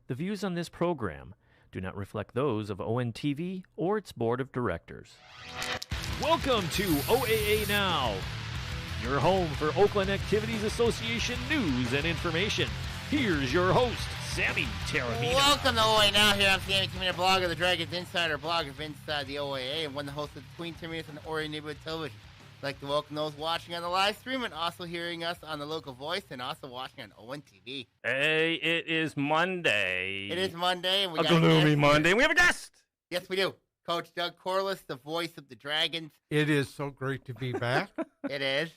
The views on this program do not reflect those of ONTV or its board of directors. Welcome to OAA Now, your home for Oakland Activities Association news and information. Here's your host, Sammy Taormina. Welcome to OAA Now. Here I'm Sammy Taormina, blogger of the Dragons Insider, blogger of Inside the OAA, and one of the hosts of Between Terminus and Orion Neighborhood Television. I'd like to welcome those watching on the live stream and also hearing us on the local voice and also watching on ONTV. Hey, it is Monday. It is Monday. And we a gloomy Monday. We have a guest. Yes, we do. Coach Doug Corliss, the voice of the Dragons. It is so great to be back. It is.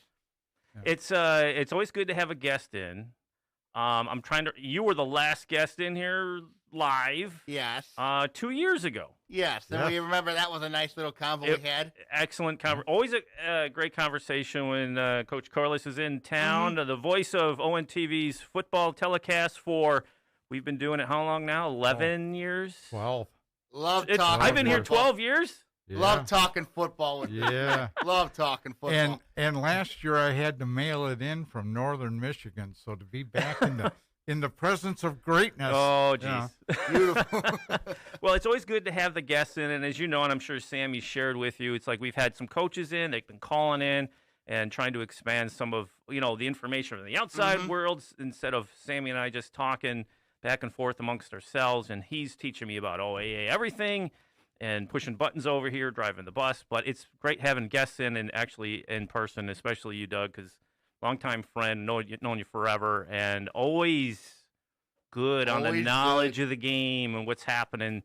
Yeah. It's always good to have a guest in. You were the last guest in here live. Yes. 2 years ago. Yes. And we remember that was a nice little convo we had. Excellent always a great conversation when Coach Corliss is in town. The voice of ONTV's football telecast we've been doing it how long now? 11 years? 12. Love talking. I've been here 12 years. Yeah. Love talking football with you. Yeah. Love talking football. And last year I had to mail it in from northern Michigan, so to be back in the presence of greatness. Oh, jeez. Beautiful. Well, it's always good to have the guests in, and as you know, and I'm sure Sammy shared with you, it's like we've had some coaches in, they've been calling in and trying to expand some of, the information from the outside world instead of Sammy and I just talking back and forth amongst ourselves, and he's teaching me about OAA everything and pushing buttons over here, driving the bus. But it's great having guests in and actually in person, especially you, Doug, because longtime friend, known you forever, and always good on the knowledge of the game and what's happening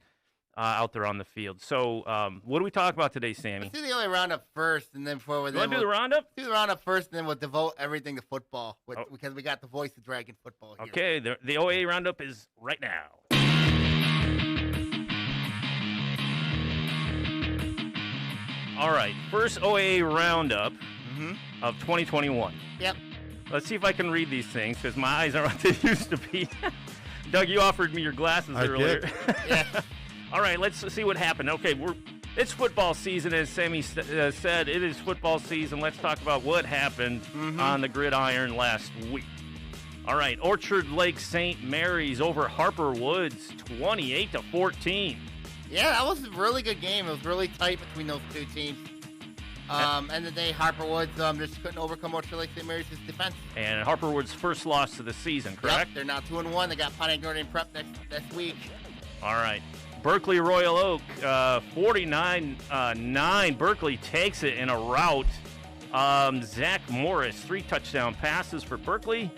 out there on the field. So what do we talk about today, Sammy? Let's do the only roundup first, and then before we do the roundup? Do the roundup first, and then we'll devote everything to football because we got the voice of Dragon football here. Okay, the OAA roundup is right now. All right, first OAA roundup of 2021. Yep. Let's see if I can read these things because my eyes aren't what they used to be. Doug, you offered me your glasses earlier. Did. Yeah. All right, let's see what happened. Okay, it's football season, as Sammy said. It is football season. Let's talk about what happened on the gridiron last week. All right, Orchard Lake St. Mary's over Harper Woods, 28-14. Yeah, that was a really good game. It was really tight between those two teams. End of the day, Harper Woods just couldn't overcome Orchard Lake St. Mary's defense. And Harper Woods' first loss of the season, correct? Yep, they're now 2-1. They got Pontiac Northern Prep next week. All right. Berkeley Royal Oak, 49-9. Berkeley takes it in a rout. Zach Morris, 3 touchdown passes for Berkeley,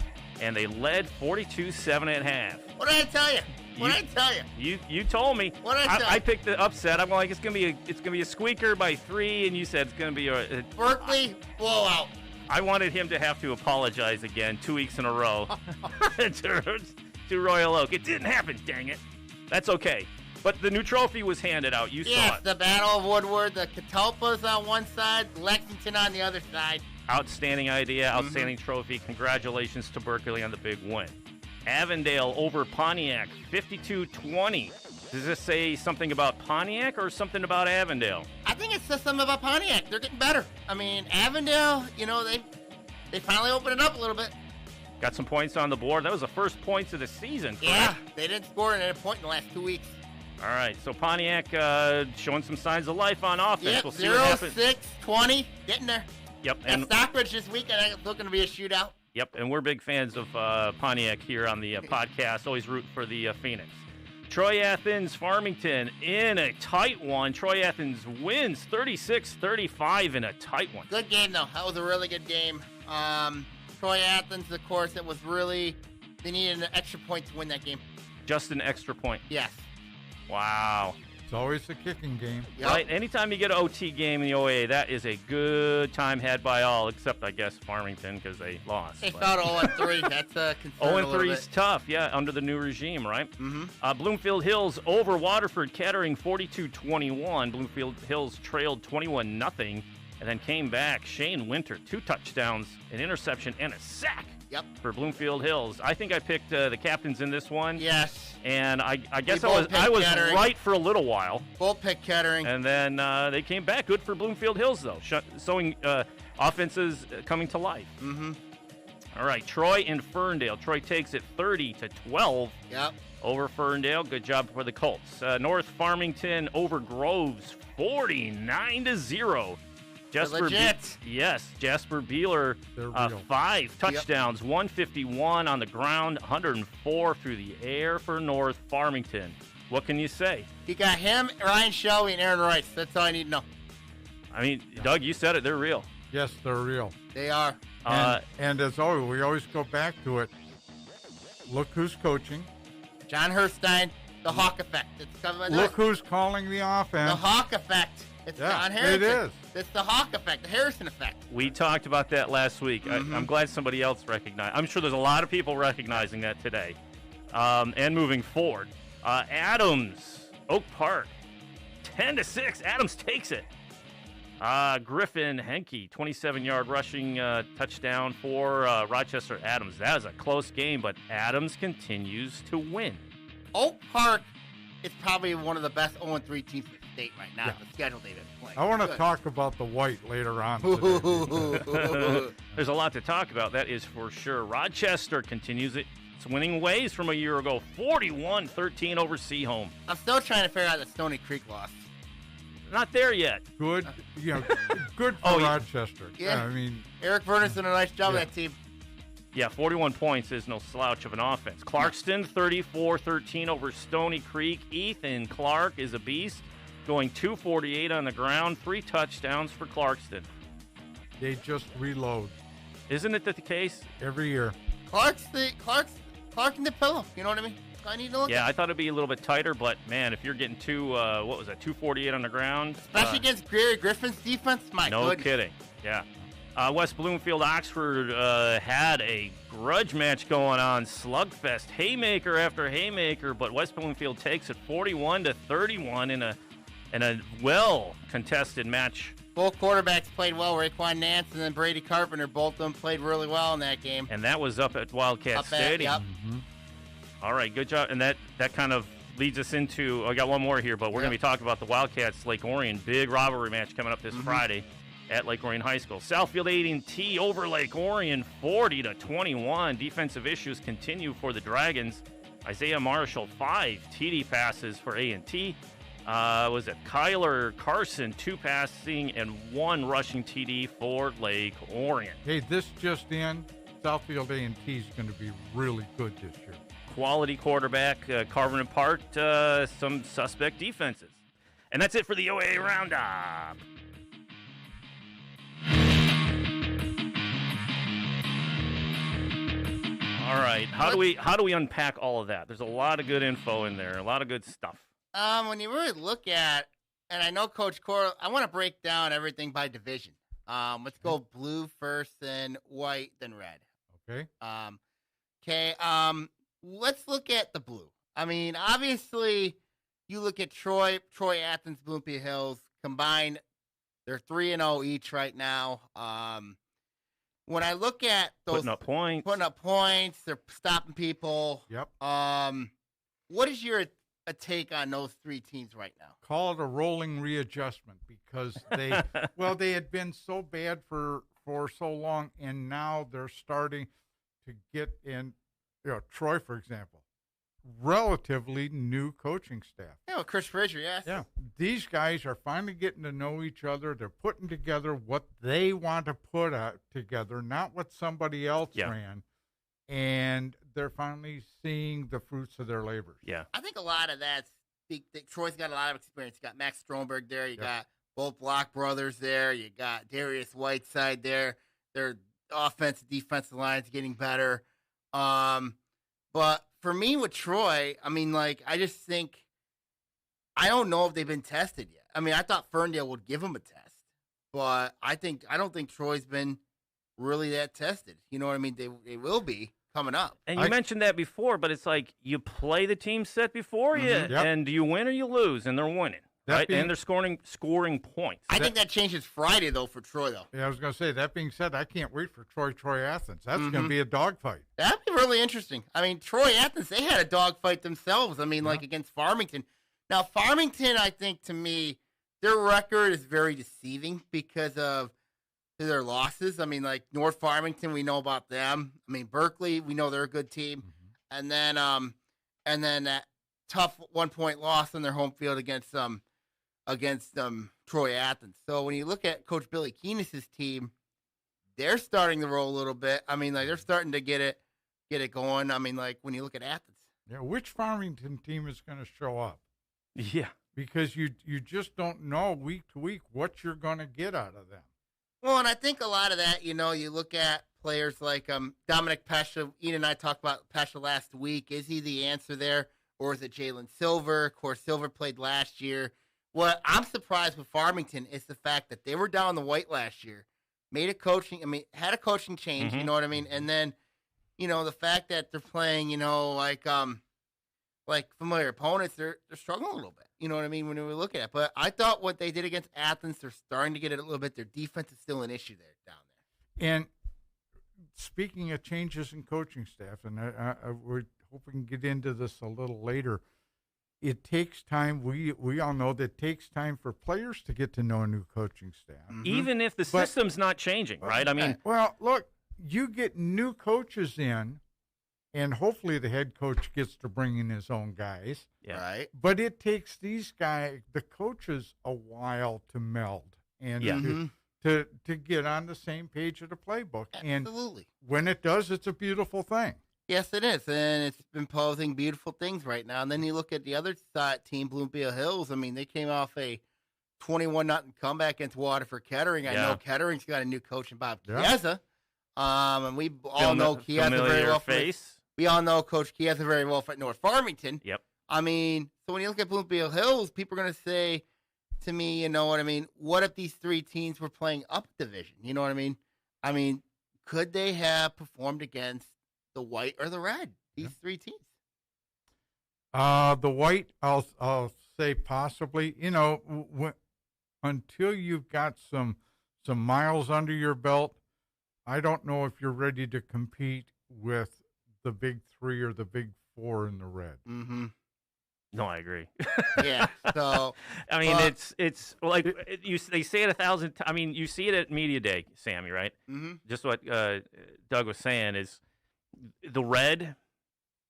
and they led 42-7 at half. What did I tell you? What did I tell you? You told me. What did I tell you? I picked the upset. I'm like, it's gonna be a squeaker by 3, and you said it's gonna be a Berkeley blowout. I wanted him to have to apologize again 2 weeks in a row to Royal Oak. It didn't happen. Dang it. That's okay. But the new trophy was handed out. You saw it. The Battle of Woodward, the Catalpas on one side, Lexington on the other side. Outstanding idea, outstanding trophy. Congratulations to Berkeley on the big win. Avondale over Pontiac, 52-20. Does this say something about Pontiac or something about Avondale? I think it says something about Pontiac. They're getting better. I mean, Avondale, they finally opened it up a little bit. Got some points on the board. That was the first points of the season, correct? Yeah, they didn't score a point in the last 2 weeks. All right, so Pontiac showing some signs of life on offense. Yep, we'll see what happens. 0-6-20, getting there. Yep. And Stockbridge this weekend, I think it's looking to be a shootout. Yep, and we're big fans of Pontiac here on the podcast. Always root for the Phoenix. Troy Athens, Farmington in a tight one. Troy Athens wins 36-35 in a tight one. Good game, though. That was a really good game. Troy Athens, of course, they needed an extra point to win that game. Just an extra point. Yes. Wow. It's always a kicking game. Yep. Right? Anytime you get an OT game in the OAA, that is a good time had by all, except, I guess, Farmington because they lost. They fell to 0-3. That's a concern. 0-3 is tough, yeah, under the new regime, right? Bloomfield Hills over Waterford Kettering, 42-21. Bloomfield Hills trailed 21-0 and then came back. Shane Winter, 2 touchdowns, an interception, and a sack. Yep. For Bloomfield Hills. I think I picked the captains in this one. Yes. And I guess I was right for a little while. Both picked Kettering. And then they came back. Good for Bloomfield Hills, though, showing offenses coming to life. Mm-hmm. All right, Troy and Ferndale. Troy takes it 30-12 over Ferndale. Good job for the Colts. North Farmington over Groves, 49-0. Jasper Beeler, 5 touchdowns, 151 on the ground, 104 through the air for North Farmington. What can you say? You got him, Ryan Shelby, and Aaron Rice. That's all I need to know. I mean, Doug, you said it. They're real. Yes, they're real. They are. And as always, we always go back to it. Look who's coaching. John Herstein, the Hawk effect. Look who's calling the offense. The Hawk effect. It's John Harrison. It is. It's the Hawk effect, the Harrison effect. We talked about that last week. I'm glad somebody else recognized. I'm sure there's a lot of people recognizing that today. And moving forward, Adams, Oak Park, 10-6. Adams takes it. Griffin Henke, 27-yard rushing touchdown for Rochester Adams. That was a close game, but Adams continues to win. Oak Park is probably one of the best 0-3 teams in the state right now. The schedule they've been playing. I want to talk about the white later on today. There's a lot to talk about, that is for sure. Rochester continues its winning ways from a year ago, 41-13 over Seaholm. I'm still trying to figure out the Stony Creek loss. Not there yet. Good, good for Rochester. Yeah. I mean, Eric Verner's done a nice job with that team. Yeah, 41 points is no slouch of an offense. Clarkston, 34-13 over Stony Creek. Ethan Clark is a beast, going 248 on the ground, 3 touchdowns for Clarkston. They just reload. Isn't it the case? Every year. Clark in the pillow. You know what I mean? I need to look I thought it'd be a little bit tighter, but man, if you're getting 248 on the ground, especially against Gary Griffin's defense, my goodness. No kidding. Yeah. West Bloomfield Oxford had a grudge match going on, slugfest, haymaker after haymaker, but West Bloomfield takes it 41-31 in a well contested match. Both quarterbacks played well. Raekwon Nance and then Brady Carpenter, both of them played really well in that game. And that was up at Wildcat Stadium. All right, good job. And that kind of leads us into, I got one more here, but we're going to be talking about the Wildcats Lake Orion. Big rivalry match coming up this Friday at Lake Orion High School. Southfield A&T over Lake Orion, 40-21. Defensive issues continue for the Dragons. Isaiah Marshall, 5 TD passes for A&T. Was it Kyler Carson, 2 passing and 1 rushing TD for Lake Orion. Hey, this just in, Southfield A&T is going to be really good this year. Quality quarterback, carving apart some suspect defenses. And that's it for the OAA Roundup. All right, how do we unpack all of that? There's a lot of good info in there, a lot of good stuff. When you really look at, and I know Coach Cora, I want to break down everything by division. Let's go blue first, then white, then red. Okay. Let's look at the blue. I mean, obviously, you look at Troy, Athens, Bloomfield Hills combined. They're 3-0 each right now. When I look at those putting up points, they're stopping people. Yep. What is your take on those 3 teams right now? Call it a rolling readjustment because they had been so bad for so long, and now they're starting to get in. Troy, for example, relatively new coaching staff. Yeah, Chris Frazier, yes. Yeah, these guys are finally getting to know each other. They're putting together what they want to put together, not what somebody else ran. And they're finally seeing the fruits of their labors. Yeah. I think a lot of that's Troy's got a lot of experience. You got Max Stromberg there. You got both Block brothers there. You got Darius Whiteside there. Their offensive, defensive line's getting better. But for me with Troy, I mean, I just think, I don't know if they've been tested yet. I mean, I thought Ferndale would give them a test, but I don't think Troy's been really that tested. You know what I mean? They will be coming up. And you mentioned that before, but it's like you play the team set before you, and do you win or you lose, and they're winning. Right? And they're scoring points. I think that changes Friday, though, for Troy, though. Yeah, I was going to say, that being said, I can't wait for Troy Athens. That's going to be a dogfight. That'd be really interesting. I mean, Troy Athens, they had a dogfight themselves. I mean, against Farmington. Now, Farmington, I think, to me, their record is very deceiving because of to their losses. I mean, like North Farmington, we know about them. I mean, Berkeley, we know they're a good team. And then that tough 1-point loss on their home field against Troy Athens. So when you look at Coach Billy Keenis's team, they're starting to roll a little bit. I mean, like they're starting to get it going. I mean, like when you look at Athens. Yeah, which Farmington team is going to show up? Yeah. Because you just don't know week to week what you're going to get out of them. Well, and I think a lot of that, you look at players like Dominic Pesha. Ian and I talked about Pesha last week. Is he the answer there, or is it Jalen Silver? Of course, Silver played last year. What I'm surprised with Farmington is the fact that they were down the white last year, had a coaching change, you know what I mean? And then, the fact that they're playing, like familiar opponents, they're struggling a little bit. You know what I mean? When we look at it. But I thought what they did against Athens, they're starting to get it a little bit. Their defense is still an issue there down there. And speaking of changes in coaching staff, and we're hoping to get into this a little later, it takes time. We all know that it takes time for players to get to know a new coaching staff. Even if the system's not changing, right? I mean, well, look, you get new coaches in, and hopefully the head coach gets to bring in his own guys. yeah. Right? But it takes these guys, the coaches, a while to meld and to get on the same page of the playbook. Absolutely. And when it does, it's a beautiful thing. Yes, it is. And it's been posing beautiful things right now. And then you look at the other side team, Bloomfield Hills. I mean, they came off a 21-0 comeback against Waterford Kettering. I know Kettering's got a new coach in Bob Chiesa. And we all know Chiesa very well. We all know Coach Chiesa very well at North Farmington. Yep. I mean, so when you look at Bloomfield Hills, people are going to say to me, you know what I mean, what if these three teams were playing up division? You know what I mean? I mean, could they have performed against the white or the red, these three teams? The white, I'll say possibly. Until you've got some miles under your belt, I don't know if you're ready to compete with the big three or the big four in the red. Mm-hmm. No, I agree. Yeah. So I mean, it's like they say it 1,000 times. I mean, you see it at Media Day, Sammy, right? Mm-hmm. Just what Doug was saying is the red.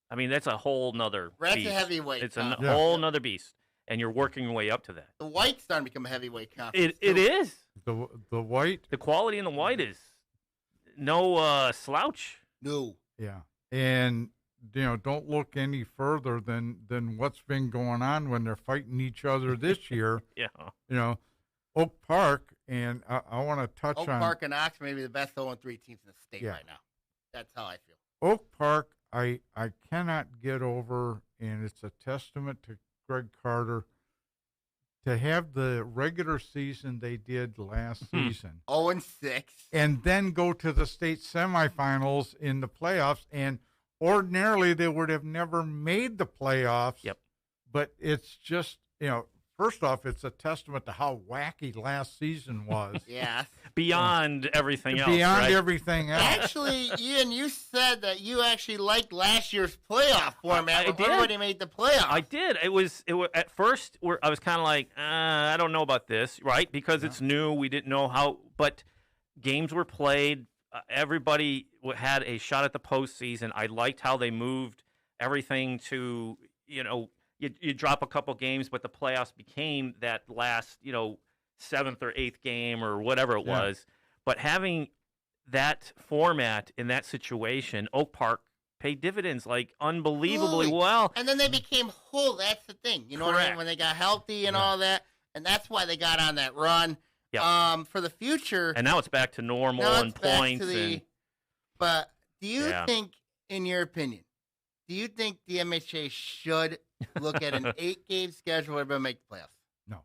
I mean, that's a whole nother red's beast. a heavyweight. It's a whole nother beast, and you're working your way up to that. The white's starting to become a heavyweight conference. It is. The white. The quality in the white is no slouch. No. Yeah. And, don't look any further than what's been going on when they're fighting each other this year. Yeah. Oak Park, and I want to touch on. Oak Park and Oxford may be the best 0-3 teams in the state right now. That's how I feel. Oak Park, I cannot get over, and it's a testament to Greg Carter, to have the regular season they did last season. 0-6. And then go to the state semifinals in the playoffs. And ordinarily they would have never made the playoffs. Yep. But it's just, first off, it's a testament to how wacky last season was. Yes. Beyond everything else. Beyond everything else. Actually, Ian, you said that you actually liked last year's playoff format. I did. Everybody made the playoffs. I did. It was at first I was kind of like, I don't know about this, right? Because it's new. We didn't know how, but games were played. Everybody had a shot at the postseason. I liked how they moved everything to, you drop a couple games, but the playoffs became that last, seventh or eighth game or whatever it was. But having that format in that situation, Oak Park paid dividends like unbelievably well. And then they became whole. That's the thing. You know what I mean? When they got healthy and all that. And that's why they got on that run. Yep. For the future. And now it's back to normal and points. But do you think, in your opinion, do you think the MHA should look at an 8-game schedule and make the playoffs? No.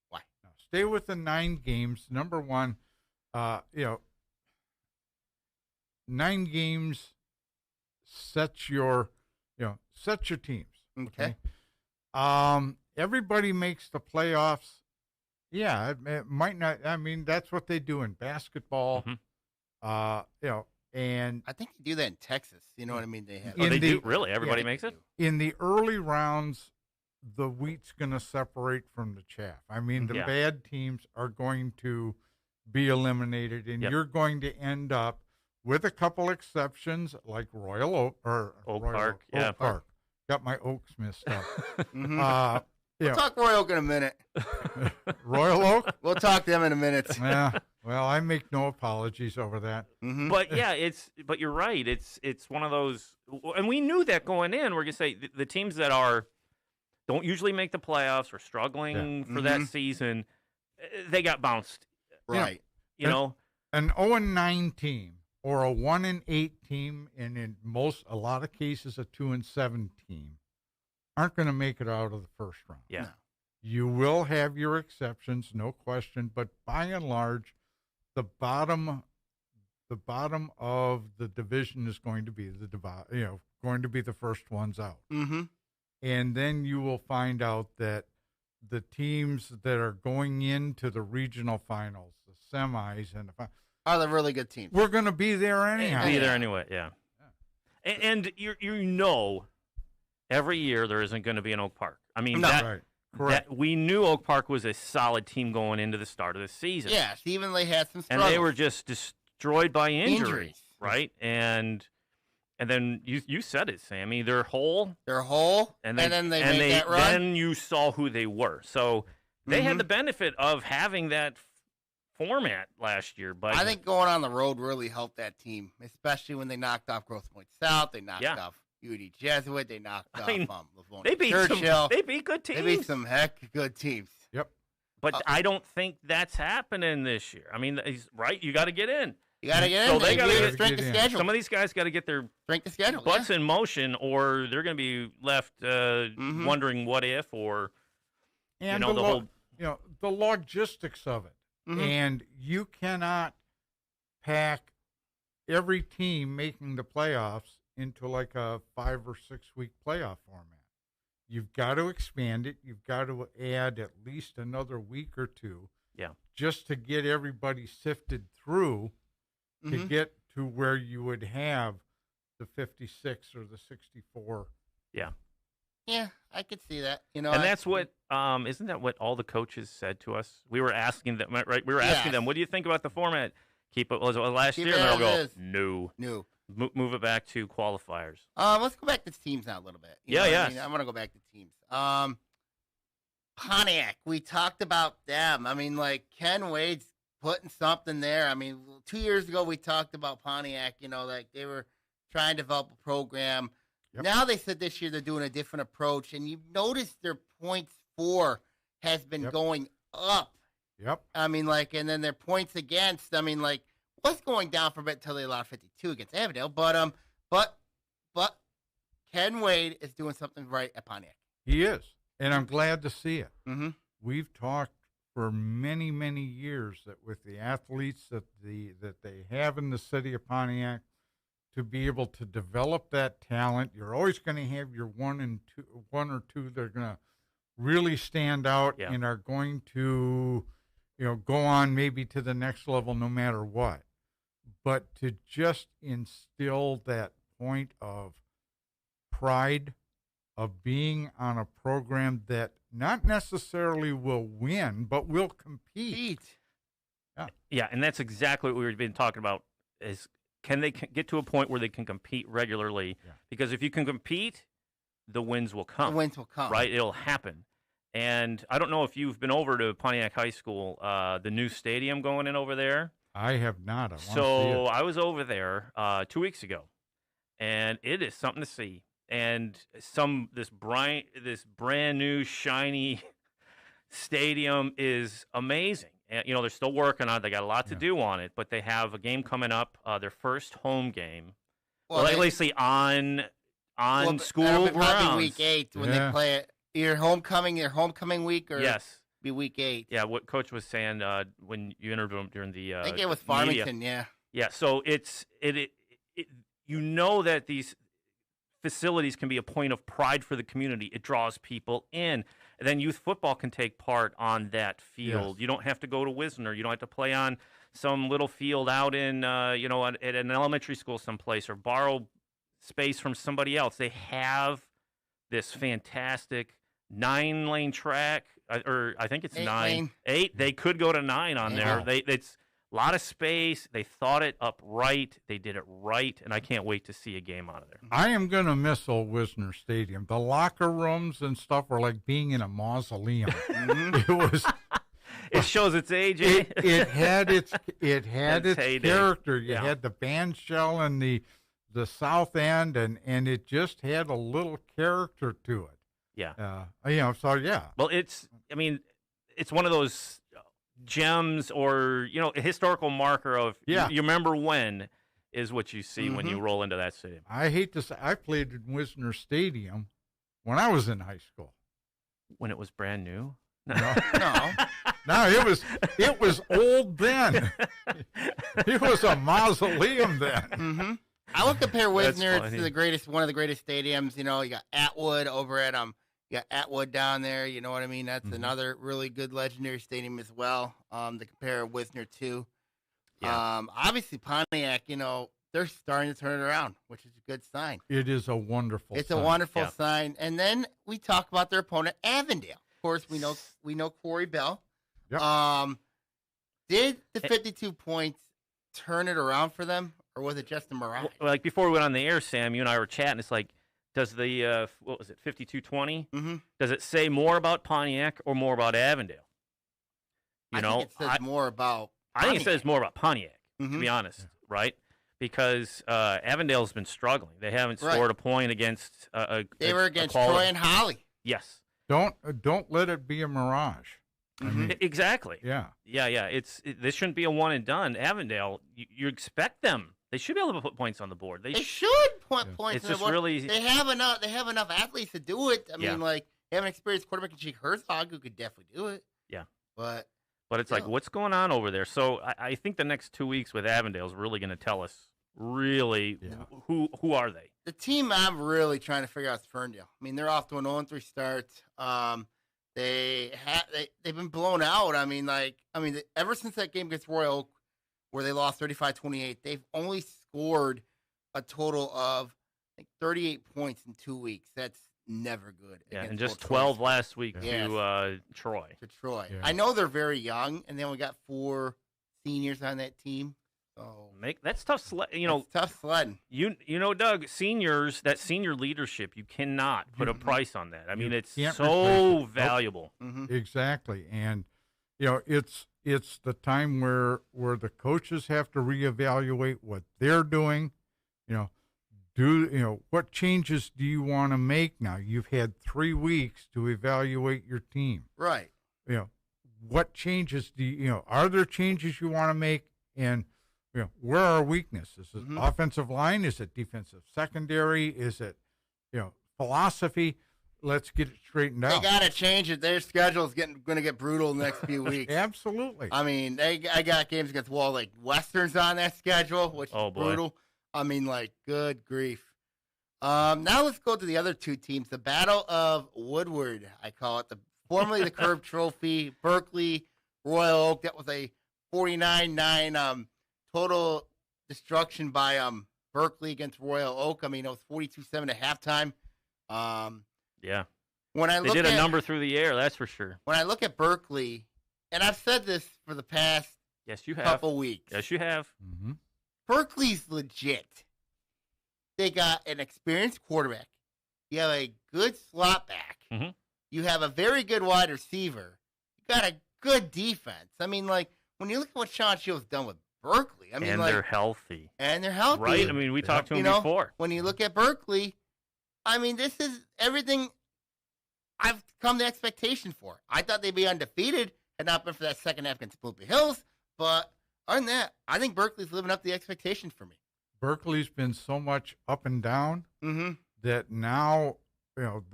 Why? No. Stay with the 9 games. Number one, 9 games sets your teams. Okay. Everybody makes the playoffs. Yeah, it might not. I mean, that's what they do in basketball. Mm-hmm. And I think they do that in Texas. You know what I mean? They have. Oh, they do? Really? Everybody makes it? In the early rounds, the wheat's going to separate from the chaff. I mean, the bad teams are going to be eliminated, and Yep. you're going to end up with a couple exceptions like Royal Oak or Oak Royal Park, Oak yeah. Park. Got my Oaks mixed up. Mhm. You We'll know, talk Royal Oak in a minute. Royal Oak. We'll talk to them in a minute. Yeah. Well, I make no apologies over that. Mhm. But yeah, but you're right. It's one of those, and we knew that going in. We're gonna say the teams that don't usually make the playoffs or struggling for that season, they got bounced. Right. You know, An 0-9 team or a 1-8 team, and in a lot of cases a 2-7 team, aren't going to make it out of the first round. yeah. No. You will have your exceptions, no question, but by and large, the bottom of the division is going to be going to be the first ones out. Mhm. And then you will find out that the teams that are going into the regional finals, the semis, and Are the really good teams. we're going to be there anyhow. Be there anyway. Yeah. And you know, every year there isn't going to be an Oak Park. I mean, No. Right. Correct. we knew Oak Park was a solid team going into the start of the season. Yes, even they had some And struggles. they were just destroyed by injury, Injuries. right? And then you said it, Sammy. They're whole, They're whole, and then they made that run. Then you saw who they were. So they had the benefit of having that format last year. But I think going on the road really helped that team, especially when they knocked off Grosse Pointe South. They knocked off UD Jesuit. They knocked off Livonia they beat Churchill. They beat good teams. They beat some heck good teams. Yep. But I don't think that's happening this year. I mean, right? You got to get in. You got to get So in. they gotta get- strength of in. schedule. Some of these guys got to get their Strength of schedule. butts in motion, or they're going to be left wondering what if, or And the whole. the logistics of it. Mhm. And you cannot pack every team making the playoffs into like a 5 or 6 week playoff format. You've got to expand it. You've got to add at least another week or two. Yeah. Just to get everybody sifted through to get to where you would have the 56 or the 64. Yeah, I could see that. And that's what isn't that what all the coaches said to us? We were asking them, right? We were asking them, what do you think about the format? Keep it was it last Keep year, it and they'll as go, is. no, move it back to qualifiers. Let's go back to teams now a little bit. You know what I mean? Yes. I want to go back to teams. Pontiac, we talked about them. I mean, like Ken Wade's putting something there. I mean, 2 years ago we talked about Pontiac. Like they were trying to develop a program. Yep. Now they said this year they're doing a different approach, and you've noticed their points for has been going up. Yep. I mean, like, and then their points against. I mean, like, was going down for a bit until they allowed 52 against Avondale. But Ken Wade is doing something right at Pontiac. He is. And I'm glad to see it. Mm-hmm. We've talked for many, many years that with the athletes that they have in the city of Pontiac, to be able to develop that talent, you're always going to have your one or two that are going to really stand out and are going to, go on maybe to the next level no matter what. But to just instill that point of pride of being on a program that not necessarily will win, but will compete. Yeah, and that's exactly what we've been talking about is can they get to a point where they can compete regularly? Yeah. Because if you can compete, the wins will come. The wins will come. Right? It'll happen. And I don't know if you've been over to Pontiac High School, the new stadium going in over there. I have not. I want to see So it. I was over there 2 weeks ago, and it is something to see. And this brand new shiny stadium is amazing. And, they're still working on it. They got a lot to do on it, but they have a game coming up, their first home game. Well, at least on school that'll be grounds. probably week 8 when they play it. Your homecoming week, or be week 8. Yeah, what Coach was saying when you interviewed him during the I think it was Farmington. Media. Yeah. So it's that these facilities can be a point of pride for the community. It draws people in. And then youth football can take part on that field. Yes. You don't have to go to Wisner. You don't have to play on some little field out in, at an elementary school someplace or borrow space from somebody else. They have this fantastic 9-lane track, or I think it's 9. 8. They could go to 9 on there. Yeah. A lot of space. They thought it up right. They did it right, and I can't wait to see a game out of there. I am going to miss old Wisner Stadium. The locker rooms and stuff were like being in a mausoleum. It was. It shows its age. It had its heyday. character. You Yeah. had the band shell and the south end, and it just had a little character to it. Yeah. So yeah. Well, it's one of those gems or, a historical marker of, Yeah. you remember when is what you see when you roll into that stadium. I hate to say, I played in Wisner Stadium when I was in high school. When it was brand new? No, No. it was old then. It was a mausoleum then. I would compare Wisner funny. to one of the greatest stadiums. You got Atwood over at you got Atwood down there. You know what I mean? That's another really good legendary stadium as well. To compare Wisner to. Yeah. Obviously Pontiac. They're starting to turn it around, which is a good sign. It is a wonderful. It's sign. a wonderful Yeah. sign. And then we talk about their opponent, Avondale. Of course, we know Corey Bell. Yep. Did the 52 points turn it around for them, or was it just a mirage? Well, like before we went on the air, Sam, you and I were chatting. It's like, does the, what was it, 52-20? Mm-hmm. Does it say more about Pontiac or more about Avondale? I think it says more about I think it Pontiac. says more about Pontiac, to Mhm. be honest, right? Because Avondale's been struggling. They haven't Right. scored a point against They were against quality. Troy and Holly. Yes. Don't let it be a mirage. I Mhm. mean, Exactly. yeah. Yeah. This shouldn't be a one and done. Avondale, you expect them. They should be able to put points on the board. They should put Yeah. points. It's on the just board. really- They have enough. They have enough athletes to do it. I Yeah. mean, like they have an experienced quarterback in Jake Herzog who could definitely do it. Yeah. But But it's like, Yeah. what's going on over there? So I think the next 2 weeks with Avondale is really going to tell us really Yeah. who are they. the team I'm really trying to figure out is Ferndale. I mean, they're off to an 0-3 start. They've been blown out. I mean, ever since that game against Royal Oak, where they lost 35-28, they've only scored a total of 38 points in 2 weeks. That's never good. Yeah, against and just both 12 teams. last week Yes. to Troy. To Troy. Yeah. I know they're very young, and then we got 4 seniors on that team. So That's tough. it's tough sledding. Doug, seniors, that senior leadership, you cannot put a price on that. I mean, it's can't so replace it. valuable. Mm-hmm. Exactly, and it's the time where the coaches have to reevaluate what they're doing. What changes do you want to make now? You've had 3 weeks to evaluate your team. Right. What changes are there changes you want to make, and where are weaknesses? Is it Mhm. offensive line? Is it defensive secondary? Is it philosophy? Let's get it straightened They out. got to change it. Their schedule's going to get brutal in the next few weeks. Absolutely. I mean, I got games against Wall Lake Westerns on that schedule, which is Oh, boy. brutal. I mean, good grief. Now let's go to the other 2 teams. The Battle of Woodward, I call it. Formerly the Curve Trophy, Berkeley, Royal Oak. That was a 49-9 total destruction by Berkeley against Royal Oak. I mean, it was 42-7 at halftime. Yeah. When I They look did a at number through the air, that's for sure. when I look at Berkeley, and I've said this for the past Yes, you have. couple weeks. Yes, you have. Mm-hmm. Berkeley's legit. They got an experienced quarterback. You have a good slot back. Mhm. You have a very good wide receiver. You got a good defense. I mean, when you look at what Sean Shields done with Berkeley, I mean, And they're healthy. and they're healthy. Right? I mean, we talked to him before. When you look at Berkeley, I mean, this is everything I've come to expectation for. I thought they'd be undefeated had not been for that second half against Bloomfield Hills. But other than that, I think Berkeley's living up to the expectation for me. Berkeley's been so much up and down Mm-hmm. that now,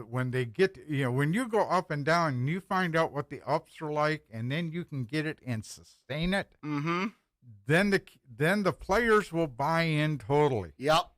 when they get, when you go up and down and you find out what the ups are like, and then you can get it and sustain it, Mm-hmm. then the players will buy in totally, Yep.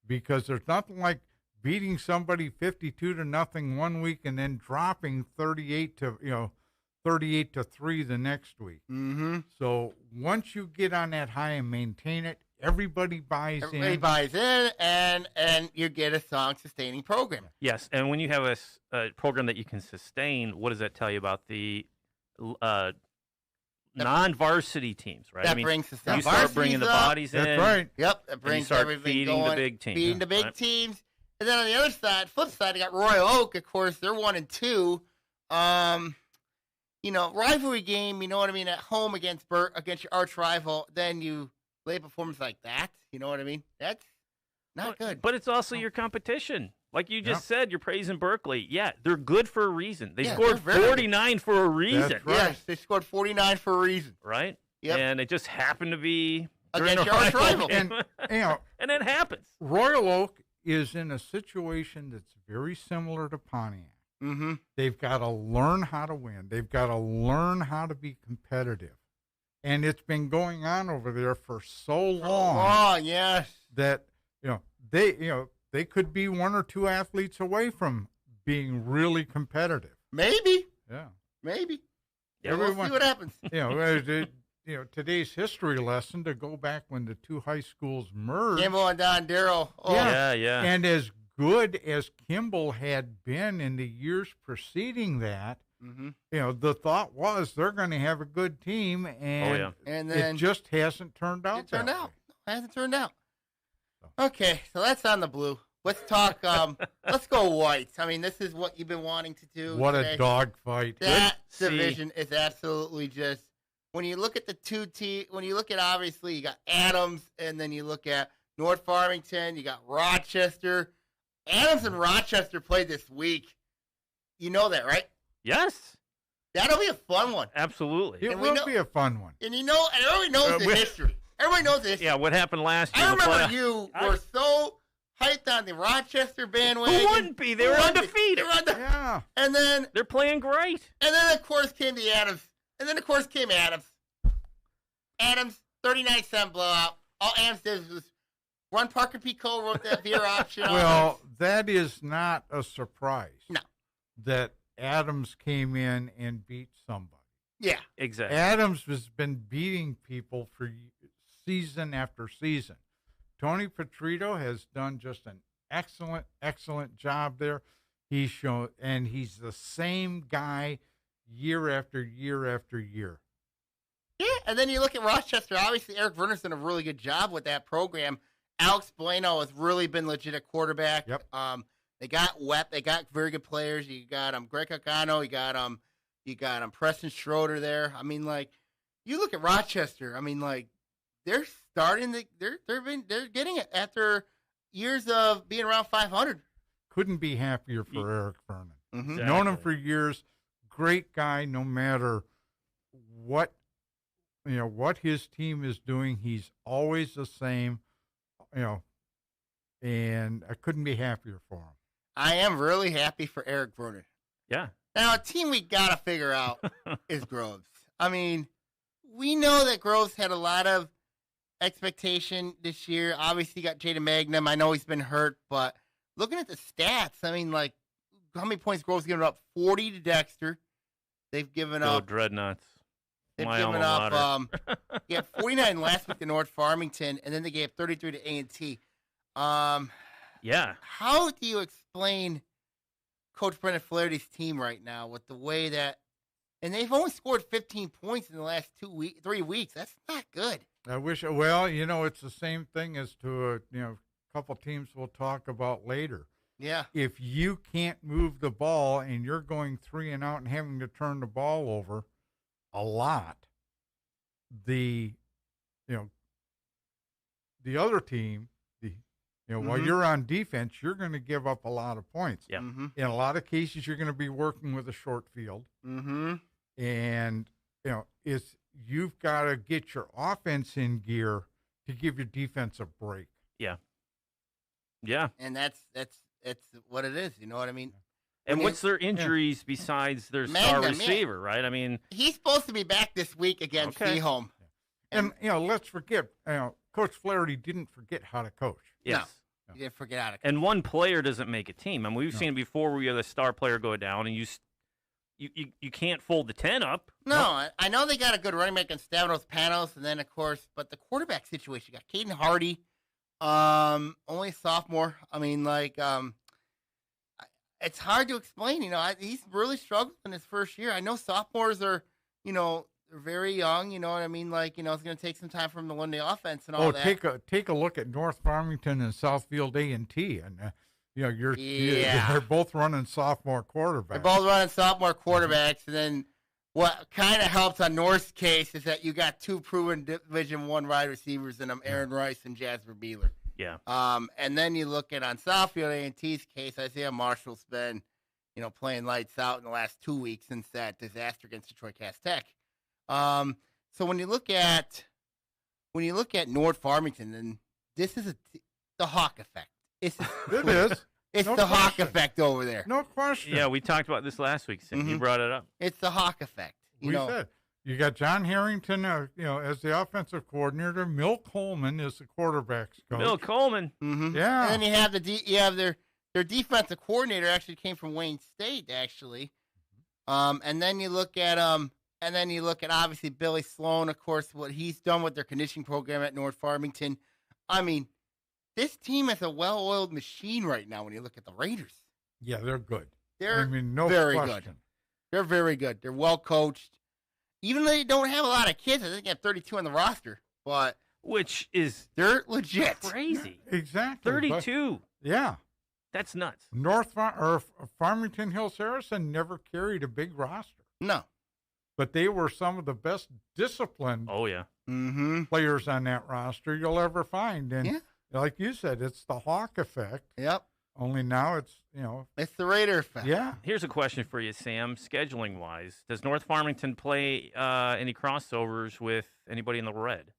because there's nothing like beating somebody 52-0 one week and then dropping 38-3 the next week. Mm-hmm. So once you get on that high and maintain it, everybody buys Everybody in. buys in, and you get a sustaining program. Yes, and when you have a program that you can sustain, what does that tell you about the non-varsity teams, right? That brings us down. You start bringing the bodies in. That's right. Yep, that brings everything feeding going. the big teams. Feeding the big teams. And then on the other side, flip side, you got Royal Oak. Of course, they're 1-2. Rivalry game. You know what I mean? At home against your arch rival, then you lay a performance like that. You know what I mean? That's not good. But it's also your competition. Like you just said, you're praising Berkeley. Yeah, they're good for a reason. They scored 49 for a reason. That's right. Yes, they scored 49 for a reason. Right? Yep. And it just happened to be against your arch rival. And and it happens. Royal Oak is in a situation that's very similar to Pontiac. Mm-hmm. They've got to learn how to win. They've got to learn how to be competitive. And it's been going on over there for so long. Yes. That, they could be one or two athletes away from being really competitive. Maybe. Yeah. Maybe. Yeah, we'll see what happens. Today's history lesson to go back when the two high schools merged. Kimball and Don Darrell. Oh. Yeah. And as good as Kimball had been in the years preceding that, the thought was they're going to have a good team, and and then it just hasn't turned out. It hasn't turned out. Okay, so that's on the blue. Let's talk. Let's go whites. I mean, this is what you've been wanting to do. What today. a dogfight! That division is absolutely just. When you look at the two teams, when you look at obviously you got Adams, and then you look at North Farmington, you got Rochester. Adams and Rochester played this week. You know that, right? Yes. That'll be a fun one. Absolutely. It will be a fun one. And everybody knows the history. Everybody knows the history. Yeah, what happened last year? I remember you were so hyped on the Rochester bandwagon. Who wouldn't be? They were undefeated. Yeah. And then they're playing great. And then of course came the Adams. Adams, 39-cent blowout. All Adams did was run. Parker P. Cole wrote that veer option. Well, that is not a surprise. No. That Adams came in and beat somebody. Yeah. Exactly. Adams has been beating people for season after season. Tony Petrito has done just an excellent job there. He's shown, and he's the same guy year after year after year. Yeah, and then you look at Rochester. Obviously, Eric Verner's done a really good job with that program. Alex Bueno has really been legit at quarterback. Yep. They got Webb. They got very good players. You got Greg Cacano. You got Preston Schroeder there. I mean, like, you look at Rochester. I mean, like, they're starting to they're getting it after years of being around 500. Couldn't be happier for Eric Vernon. Mm-hmm. Exactly. Known him for years. Great guy. No matter what his team is doing, he's always the same. And I couldn't be happier for him. I am really happy for Eric Vernon. Yeah. Now, a team we got to figure out is Groves. I mean, we know that Groves had a lot of expectation this year. Obviously, you got Jaden Magnum. I know he's been hurt, but looking at the stats, I mean, like, how many points Groves given up? 40 to Dexter. They've given up. Dreadnoughts. They've My given alma up. Yeah, 49 last week to North Farmington, and then they gave 33 to A&T. Yeah. How do you explain Coach Brendan Flaherty's team right now with the way that, and they've only scored 15 points in the last 3 weeks. That's not good. I wish. Well, it's the same thing as to a couple teams we'll talk about later. Yeah. If you can't move the ball and you're going 3 and out and having to turn the ball over a lot, the other team, while you're on defense, you're going to give up a lot of points. Yeah. Mm-hmm. In a lot of cases, you're going to be working with a short field. Mm-hmm. And, you've got to get your offense in gear to give your defense a break. Yeah. Yeah. And that's what it is. You know what I mean? And what's their injuries besides their star receiver, right? I mean, he's supposed to be back this week against Seaholm. And let's forget, Coach Flaherty didn't forget how to coach. yes. No, you didn't forget how to coach. And one player doesn't make a team. I mean, we've seen it before where you have a star player go down and you can't fold the 10 up. No, I know they got a good running back in Stavros Panos, and then, of course, but the quarterback situation, you got Caden Hardy, only a sophomore. I mean, like, it's hard to explain. He's really struggled in his first year. I know sophomores are, they're very young. You know what I mean? Like, it's going to take some time for them to learn the offense and all that. Take a look at North Farmington and Southfield A&T, and Yeah. they're both running sophomore quarterbacks. They're both running sophomore quarterbacks, and then what kind of helps on North's case is that you got two proven Division I wide receivers in them, Aaron Rice and Jasper Beeler. Yeah. And then you look at on Southfield A&T's case, Isaiah Marshall's been, playing lights out in the last 2 weeks since that disaster against Detroit Cass Tech. So when you look at North Farmington, then this is the Hawk effect. It is. It's the Hawk effect over there. No question. Yeah, we talked about this last week, Sam. You brought it up. It's the Hawk effect. We said you got John Harrington, as the offensive coordinator. Mill Coleman is the quarterbacks coach. Bill Coleman. Mm-hmm. Yeah. And then you have their defensive coordinator actually came from Wayne State actually. And then you look at obviously Billy Sloan, of course, what he's done with their conditioning program at North Farmington. I mean, this team is a well-oiled machine right now when you look at the Raiders. Yeah, they're good. They're no very question. good. They're very good. They're well coached. Even though they don't have a lot of kids, I think they have 32 on the roster, but Which is they're legit. crazy. Exactly. 32. Yeah. That's nuts. Farmington Hills Harrison never carried a big roster, No. but they were some of the best disciplined Oh, yeah. players on that roster you'll ever find. And Yeah. like you said, it's the Hawk effect. Yep. Only now it's, It's the Raider effect. yeah. Here's a question for you, Sam. Scheduling-wise, does North Farmington play any crossovers with anybody in the red?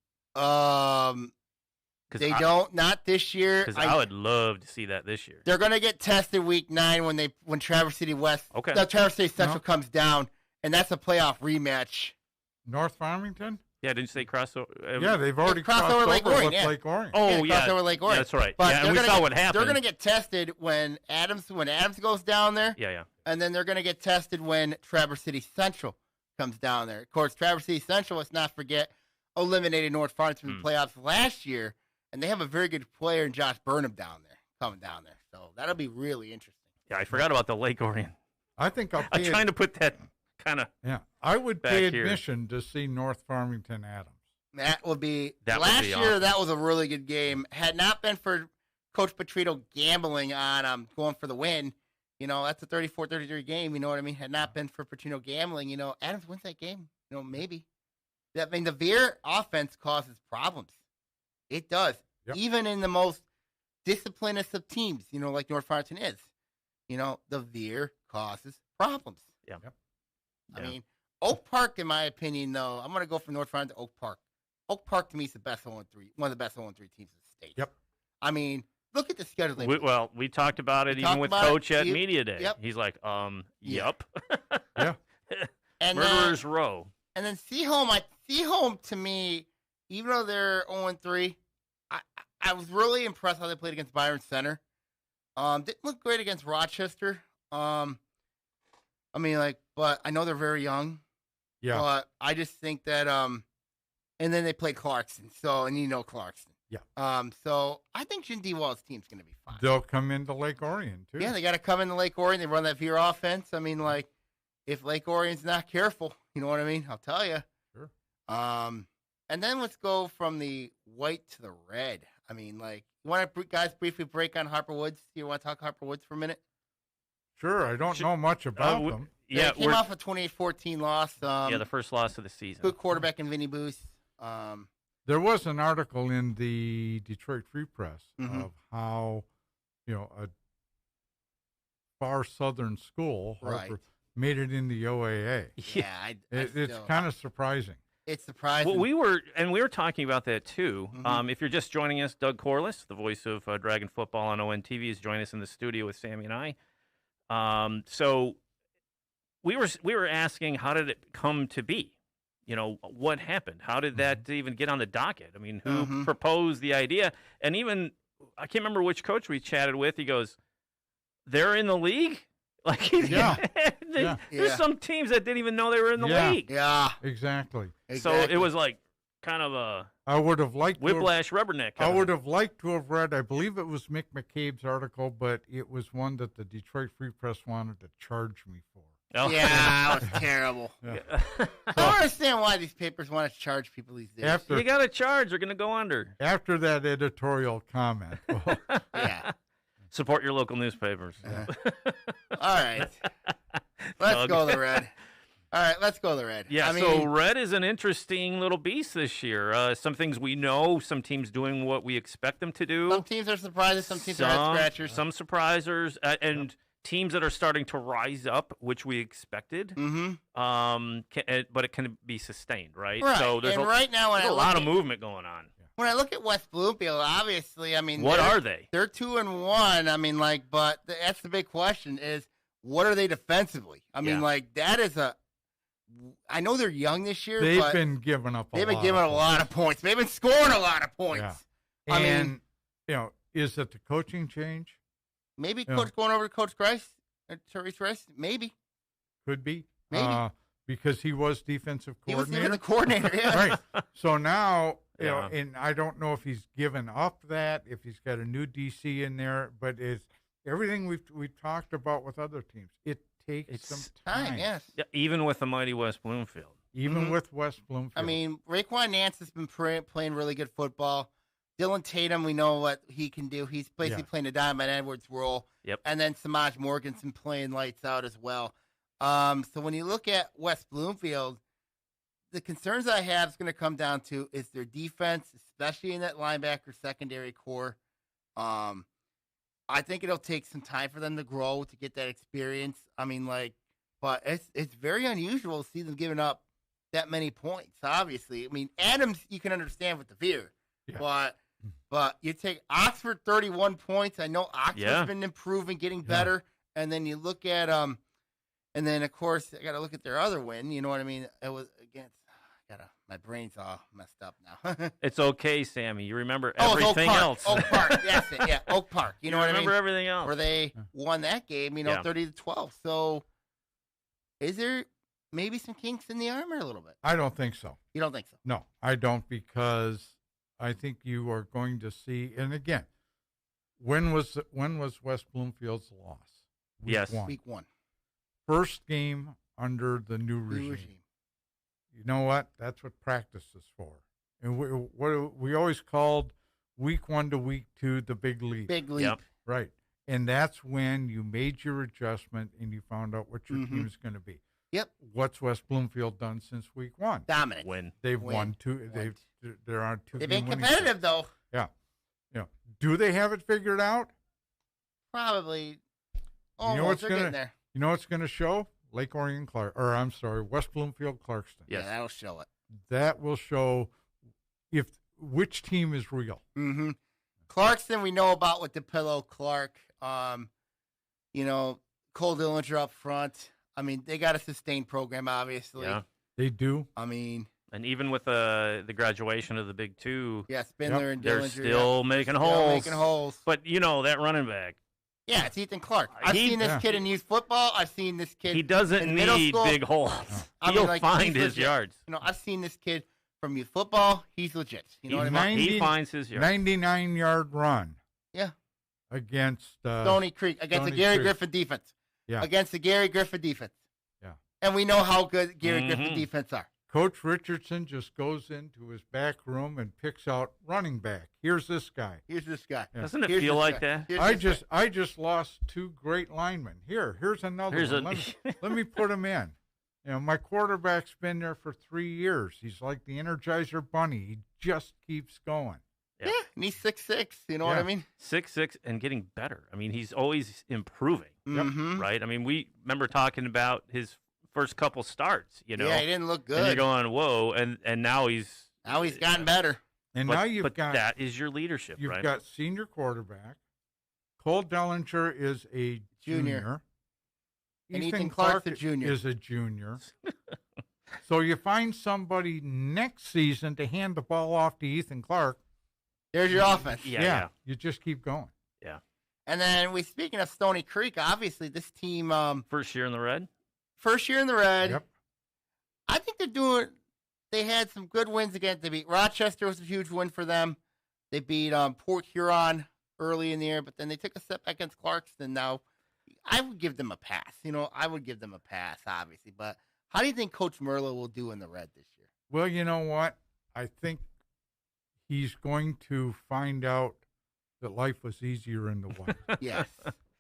They don't. Not this year. Because I would love to see that this year. They're going to get tested week 9 when Traverse City West, Okay. Traverse City Central comes down, and that's a playoff rematch. North Farmington? Yeah, didn't you say crossover? Yeah, they've already crossed crossed over over Lake Orion, with yeah. Lake Orion. Oh, yeah. Cross over Lake Orion. Yeah, that's right. But Yeah, and we saw what happened. They're going to get tested when Adams goes down there. Yeah. And then they're going to get tested when Traverse City Central comes down there. Of course, Traverse City Central, let's not forget, eliminated North Farmington from the playoffs last year, and they have a very good player in Josh Burnham coming down there. So that'll be really interesting. Yeah, I forgot about the Lake Orion. I think I'm trying to put that kind of. Yeah, I would back pay here. admission to see North Farmington Adams. That would be last year. Awesome. That was a really good game. Had not been for Coach Petrito gambling on going for the win, that's a 34-33 game. You know what I mean? Had not been for Petrito gambling, Adams wins that game. Maybe. The Veer offense causes problems. It does, even in the most disciplined of teams. Like North Farmington is. The Veer causes problems. Yeah. I mean, Oak Park, in my opinion, though, I'm going to go from North Farmington to Oak Park. Oak Park, to me, is the best 0-3, one of the best 0-3 teams in the state. Yep. I mean, look at the schedule. We talked about it even with Coach at Media Day. Yep. He's like, yep. Yeah. And Murderer's Row. And then Seaholm, to me, even though they're 0-3, I was really impressed how they played against Byron Center. Didn't look great against Rochester. But I know they're very young. Yeah. But I just think that, and then they play Clarkson. And Clarkson. Yeah. So I think Jim DeWall's team's going to be fine. They'll come into Lake Orion, too. Yeah, they got to come into Lake Orion. They run that Veer offense. I mean, if Lake Orion's not careful, you know what I mean? I'll tell you. Sure. And then let's go from the white to the red. I mean, you want to guys briefly break on Harper Woods? You want to talk Harper Woods for a minute? Sure. I don't know much about them. Yeah, they came off a 28-14 loss. The first loss of the season. Good quarterback in Vinny Booth. There was an article in the Detroit Free Press of how, a far southern school, Harper, made it in the OAA. Yeah, it's kind of surprising. It's surprising. Well, we were talking about that too. If you're just joining us, Doug Corliss, the voice of Dragon Football on ONTV, is joining us in the studio with Sammy and I. So we were asking, how did it come to be? What happened? How did that even get on the docket? I mean, who proposed the idea? And even, I can't remember which coach we chatted with. He goes, they're in the league? There's some teams that didn't even know they were in the league. Yeah. Exactly. So it was kind of a I would have liked whiplash rubberneck. I would have liked to have read, I believe it was Mick McCabe's article, but it was one that the Detroit Free Press wanted to charge me for. Oh. Yeah, that was terrible. Yeah. I don't understand why these papers want to charge people these days. You got to charge. They're going to go under. After that editorial comment, well, Yeah. Support your local newspapers. All right. Let's go the Red. All right, let's go the Red. Yeah, I mean, so Red is an interesting little beast this year. Some things we know, some teams doing what we expect them to do. some teams are surprises, some teams are head scratchers. Some surprisers, and teams that are starting to rise up, which we expected. Mm-hmm. But it can be sustained, right? Right. So there's right now, when there's I a look lot at, of movement going on. when I look at West Bloomfield, obviously, I mean, What are they? They're 2-1. I mean, like, but that's the big question: is what are they defensively? I mean, Yeah. like that is a. I know they're young this year. they've but been giving up. They've been giving a lot of points. They've been scoring a lot of points. Yeah. I And mean, is it the coaching change? maybe Yeah. Coach going over to Coach Grice, Therese Rice. Maybe Could be. Maybe. Because he was defensive he was coordinator. even the coordinator. Yeah. Right. So now, Yeah. and I don't know if he's given up that, if he's got a new DC in there, but it's everything we've talked about with other teams. It takes It's some Time. time. Yes. Yeah, even with the mighty West Bloomfield. Even Mhm. with West Bloomfield. I mean, Raekwon Nance has been playing really good football. Dylan Tatum, we know what he can do. He's basically Yeah. playing a Diamond Edwards role. Yep. And then Samaj Morgan's been playing lights out as well. So when you look at West Bloomfield, the concerns I have is going to come down to is their defense, especially in that linebacker secondary core. I think it'll take some time for them to grow to get that experience. I mean, like, but it's very unusual to see them giving up that many points. Obviously, I mean, Adams you can understand with the fear, Yeah. but you take Oxford 31 points. I know Oxford's Yeah. been improving, getting Yeah. better, and then you look at and then of course I got to look at their other win. You know what I mean? It was against. My brain's all messed up now. It's okay, Sammy. You remember Oh, it's everything Oak Park. else. Oak Park. That's it. Yeah, Oak Park. You know what I mean? remember everything else. Where they won that game, Yeah. 30-12. So, is there maybe some kinks in the armor a little bit? I don't think so. You don't think so? No, I don't, because I think you are going to see. And again, when was West Bloomfield's loss? Yes. Week 1. First game under the new New regime. You know what? That's what practice is for. And we always called week 1 to week 2 the big leap. Big leap. Yep. Right. And that's when you made your adjustment and you found out what your team is going to be. Yep. What's West Bloomfield done since week 1? Dominant. Win. They've Win. won 2. There are 2. They've been winning competitive, though. streaks. Yeah. Do they have it figured out? Probably. Oh, You know what's they're gonna- getting there. You know what's going to show? Lake Orion West Bloomfield Clarkston. Yes. Yeah, that'll show it. That will show which team is real. Mm-hmm. Clarkston, we know about with DePillo, Clark. Cole Dillinger up front. I mean, they got a sustained program, obviously. Yeah. They do. I mean, And even with the graduation of the Big Two, yeah, Spindler and they're Dillinger. still making Still holes. making holes. But, that running back, Yeah, it's Ethan Clark. I've He- seen this Yeah. kid in youth football. I've seen this kid. he doesn't in middle need school. big holes. I He'll mean, like, find he's his legit. yards. I've seen this kid from youth football. He's legit. You know what I mean? He finds his yards. 99-yard run. Yeah. Against Stony Creek against Stony the Gary Creek. Griffin defense. Yeah. Against the Gary Griffin defense. Yeah. And we know how good Gary Mhm. Griffin defense are. Coach Richardson just goes into his back room and picks out running back. Here's this guy. Here's this guy. Yeah. Doesn't it Here's feel this like guy. that? Here's this guy. I just lost 2 great linemen. Here's another Here's one. a- Let me put him in. My quarterback's been there for 3 years. He's like the Energizer Bunny. He just keeps going. Yeah. Yeah, and he's 6'6". You know what I Yeah. mean? 6'6" and getting better. I mean, he's always improving, Mm-hmm. right? I mean, we remember talking about his first couple starts, Yeah, he didn't look and you're good. going, whoa, and now he's Gotten better. And but, now you've but got that is your leadership, you've right? got senior quarterback. Cole Dellinger is a junior. And Ethan Clark's a Clark junior. is a junior. So you find somebody next season to hand the ball off to Ethan Clark. There's your offense. Yeah. You just keep going. And then speaking of Stony Creek, obviously this team, First year in the red. first year in the red. Yep. I think they had some good wins against. They beat Rochester, was a huge win for them. They beat Port Huron early in the year, but then they took a step back against Clarkston. Now, I would give them a pass. I would give them a pass, obviously. But how do you think Coach Merlo will do in the red this year? Well, you know what? I think he's going to find out that life was easier in the white. Yes.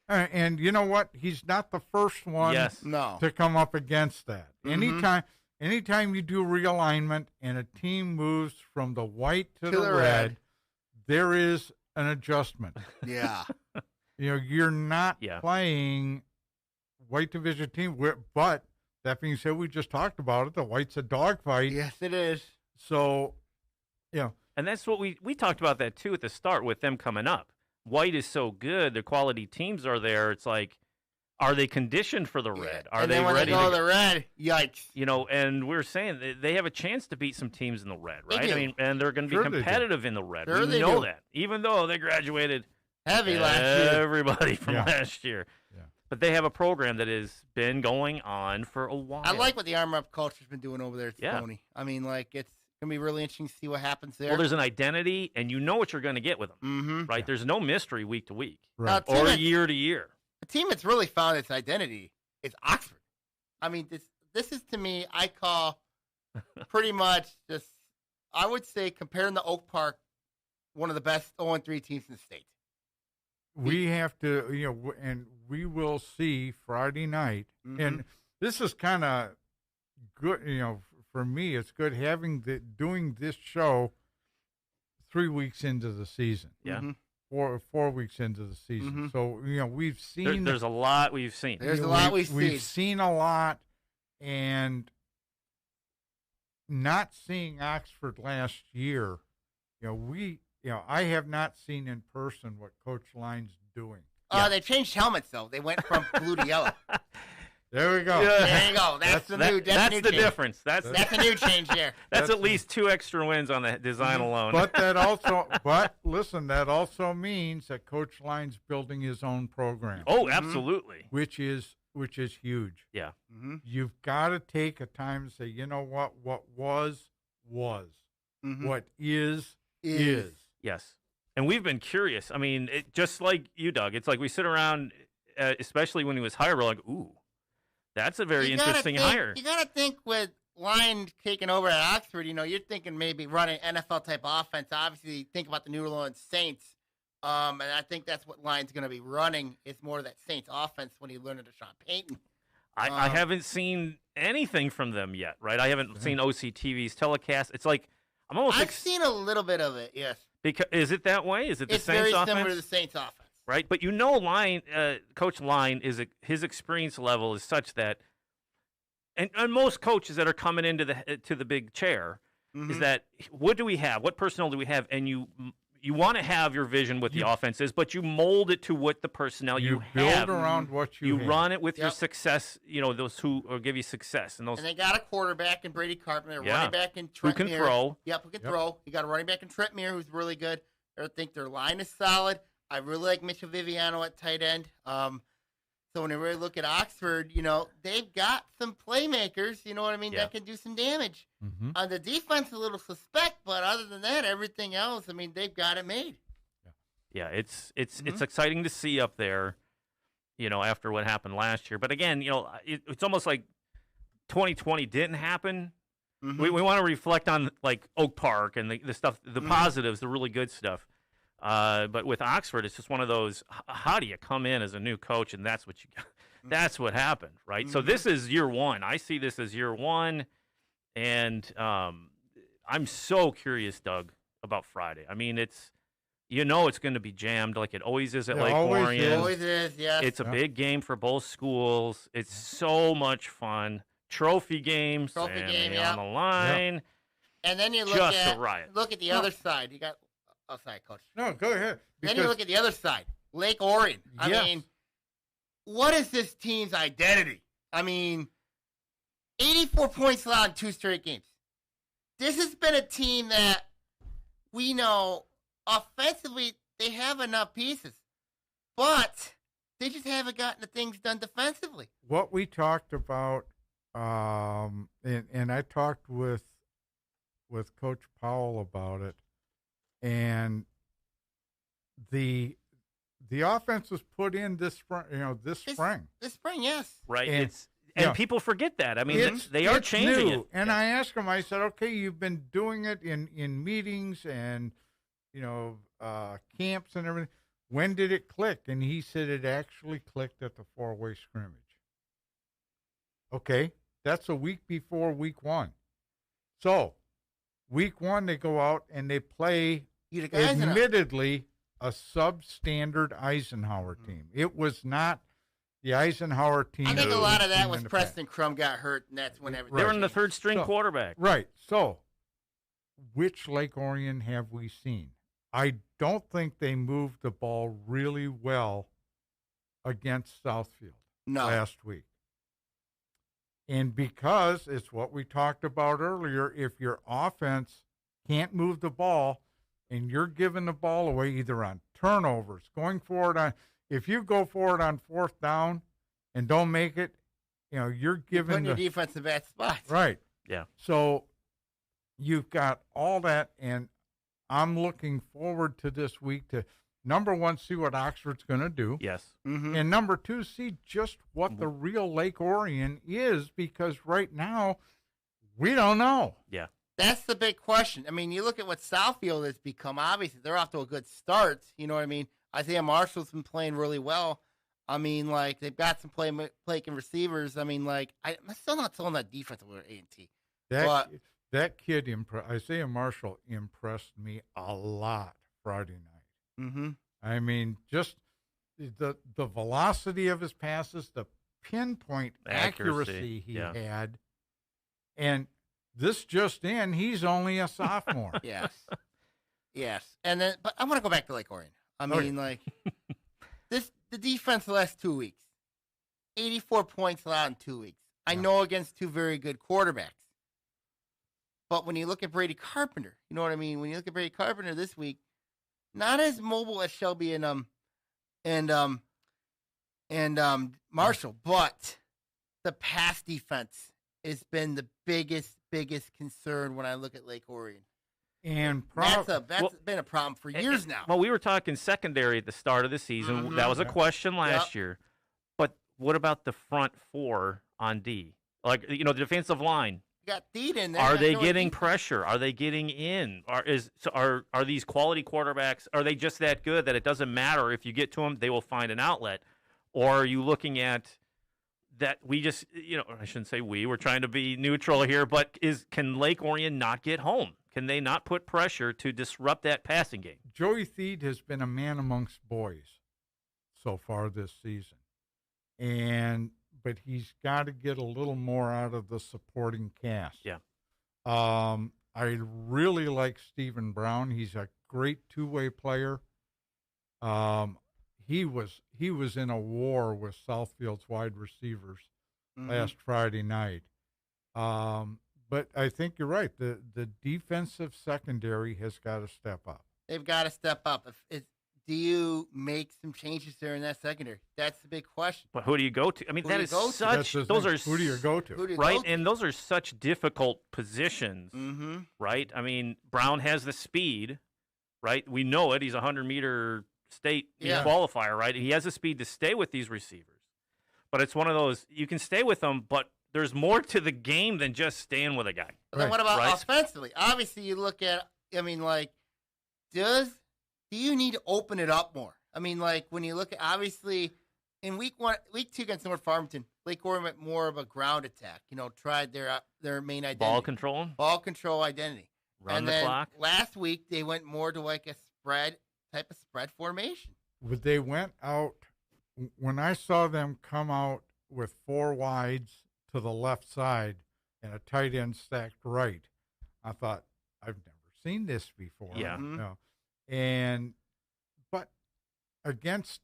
And you know what? He's not the first one No. to come up against that. Mhm. Anytime you do realignment and a team moves from the white to the red, there is an adjustment. Yeah. You're not playing white division team, but that being said, we just talked about it. The white's a dogfight. Yes, it is. So, And that's what we talked about that too at the start with them coming up. White is so good, the quality teams are there. It's like, are they conditioned for the red? Are and they then when ready they go to the red? Yikes! And we're saying they have a chance to beat some teams in the red, right? They do. I mean, and they're going to be competitive in the red. Sure we know that, even though they graduated heavy last year, everybody from last year. Yeah. But they have a program that has been going on for a while. I like what the Armor Up culture's been doing over there at Tony. I mean, it's going to be really interesting to see what happens there. Well, there's an identity, and you know what you're going to get with them, right? Yeah. There's no mystery week to week Right. or year to year. The team that's really found its identity is Oxford. I mean, this is, to me, I call pretty much just, I would say, comparing to Oak Park, one of the best 0-3 teams in the state. We have to, and we will see Friday night. And this is kind of good, for me, it's good doing this show 3 weeks into the season. Yeah. 4 weeks into the season. So, we've seen. There's a lot we've seen. There's a lot we've seen. We've seen a lot, and not seeing Oxford last year, I have not seen in person what Coach Line's doing. They changed helmets, though. They went from blue to yellow. There we go. Yeah. There you go. That's the new the change. difference. That's a new change there. That's at least 2 extra wins on the design alone. But listen, that also means that Coach Line's building his own program. Oh, absolutely. Which is huge. Yeah. You've got to take a time and say, you know what was. What is. Yes. And we've been curious. I mean, just like you, Doug, it's like we sit around, especially when he was hired, we're like, ooh, that's a very interesting hire. You got to think with Line taking over at Oxford, you're thinking maybe running NFL-type offense. Obviously, think about the New Orleans Saints. And I think that's what Line's going to be running. It's more of that Saints offense when he learned to Sean Payton. I haven't seen anything from them yet, right? I haven't seen OCTV's telecast. It's like I've seen a little bit of it, yes. Because is it that way? Is it the It's Saints very offense? similar to the Saints offense. Right, but Line, Coach Line his experience level is such that, and most coaches that are coming into the big chair is that what do we have? What personnel do we have? And you want to have your vision what the offense is, but you mold it to what the personnel you have. Build around what you have. Run it with your success. Those who give you success, and they got a quarterback in Brady Carpenter, running back in Trent Who can throw? Yep, who can throw. You got a running back in Trent Muir who's really good. I think their line is solid. I really like Mitchell Viviano at tight end. So when I really look at Oxford, they've got some playmakers, that can do some damage. On the defense, a little suspect, but other than that, everything else, they've got it made. Yeah, it's exciting to see up there, after what happened last year. But again, it's almost like 2020 didn't happen. We want to reflect on like Oak Park and the stuff, the positives, the really good stuff. But with Oxford, it's just one of those. How do you come in as a new coach, and that's what you got? That's what happened, right? So this is year one. I see this as year one, and I'm so curious, Doug, about Friday. I mean, it's going to be jammed like it always is at Lake Orion. Always is, yes. It's a big game for both schools. It's so much fun. Trophy games, on the line. Yep. And then you look at the other side. You got. Oh, sorry, Coach. No, go ahead. Then you look at the other side, Lake Orion. I mean, what is this team's identity? 84 points allowed in 2 straight games. This has been a team that we know offensively they have enough pieces, but they just haven't gotten the things done defensively. What we talked about, and I talked with Coach Powell about it. And the the offense was put in this spring. This spring. This spring, yes. Right. And People forget that. I mean, they are changing it. And I asked him. I said, "Okay, you've been doing it in meetings and camps and everything. When did it click?" And he said it actually clicked at the 4-way scrimmage. Okay, that's a week before week 1. So, week 1 they go out and they play, admittedly, a substandard Eisenhower team. It was not the Eisenhower team. I think a lot of that was Preston Crum got hurt, and that's when everything. They were in the changed. third-string quarterback. Right. So, which Lake Orion have we seen? I don't think they moved the ball really well against Southfield last week. And because it's what we talked about earlier, if your offense can't move the ball and you're giving the ball away either on turnovers, going forward if you go forward on 4th down and don't make it, you're giving your defense in bad spots. Right. Yeah. So you've got all that, and I'm looking forward to this week to, number 1, see what Oxford's going to do. Yes. Mm-hmm. And number 2, see just what the real Lake Orion is, because right now we don't know. Yeah. That's the big question. I mean, you look at what Southfield has become. Obviously, they're off to a good start. You know what I mean? Isaiah Marshall's been playing really well. I mean, they've got some playmaking receivers. I mean, I'm still not telling that defense over A&T. That kid, Isaiah Marshall, impressed me a lot Friday night. Mm-hmm. I mean, just the velocity of his passes, the pinpoint accuracy he had, and this just in, he's only a sophomore. Yes. And then, but I want to go back to Lake Orion. I mean, the defense the last 2 weeks, 84 points allowed in 2 weeks. I know against 2 very good quarterbacks. But when you look at Brady Carpenter, you know what I mean? When you look at Brady Carpenter this week, not as mobile as Shelby and Marshall, but the pass defense has been the biggest concern when I look at Lake Orion. And that's been a problem for years now. Well, we were talking secondary at the start of the season. Mm-hmm. That was a question last year. But what about the front 4 on D? The defensive line. You got Deed in there. Are they getting pressure? Are they getting in? Are these quality quarterbacks? Are they just that good that it doesn't matter if you get to them, they will find an outlet? Or are you looking at that we just, I shouldn't say we're trying to be neutral here, but can Lake Orion not get home? Can they not put pressure to disrupt that passing game? Joey Theed has been a man amongst boys so far this season. But he's got to get a little more out of the supporting cast. Yeah. I really like Stephen Brown. He's a great 2-way player. He was in a war with Southfield's wide receivers last Friday night. But I think you're right. The defensive secondary has got to step up. They've got to step up. Do you make some changes there in that secondary? That's the big question. But who do you go to? I mean, that is such. Those are who do you go to? Right, and those are such difficult positions. Mm-hmm. Right. I mean, Brown has the speed. Right. We know it. He's a 100-meter state qualifier. Right. He has the speed to stay with these receivers. But it's one of those you can stay with them, but there's more to the game than just staying with a guy. But then what about offensively? Obviously, you look at. I mean, do you need to open it up more? I mean, when you look at, obviously, in week 2 against North Farmington, Lake Orion went more of a ground attack, tried their main identity. Ball control identity. Run the clock. Last week, they went more to a type of spread formation. They went out, when I saw them come out with 4 wides to the left side and a tight end stacked right, I thought, I've never seen this before. Yeah. Mm-hmm. But against,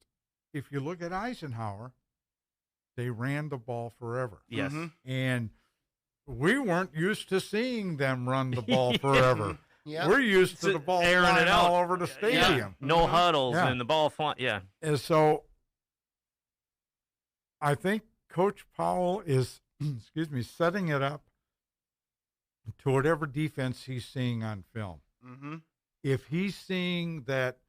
if you look at Eisenhower, they ran the ball forever. Yes. Mm-hmm. And we weren't used to seeing them run the ball forever. Yep. We're used to the ball flying all over the stadium. Yeah. No huddles and the ball flying. Yeah. And so I think Coach Powell is, setting it up to whatever defense he's seeing on film. Mm-hmm. If he's seeing that,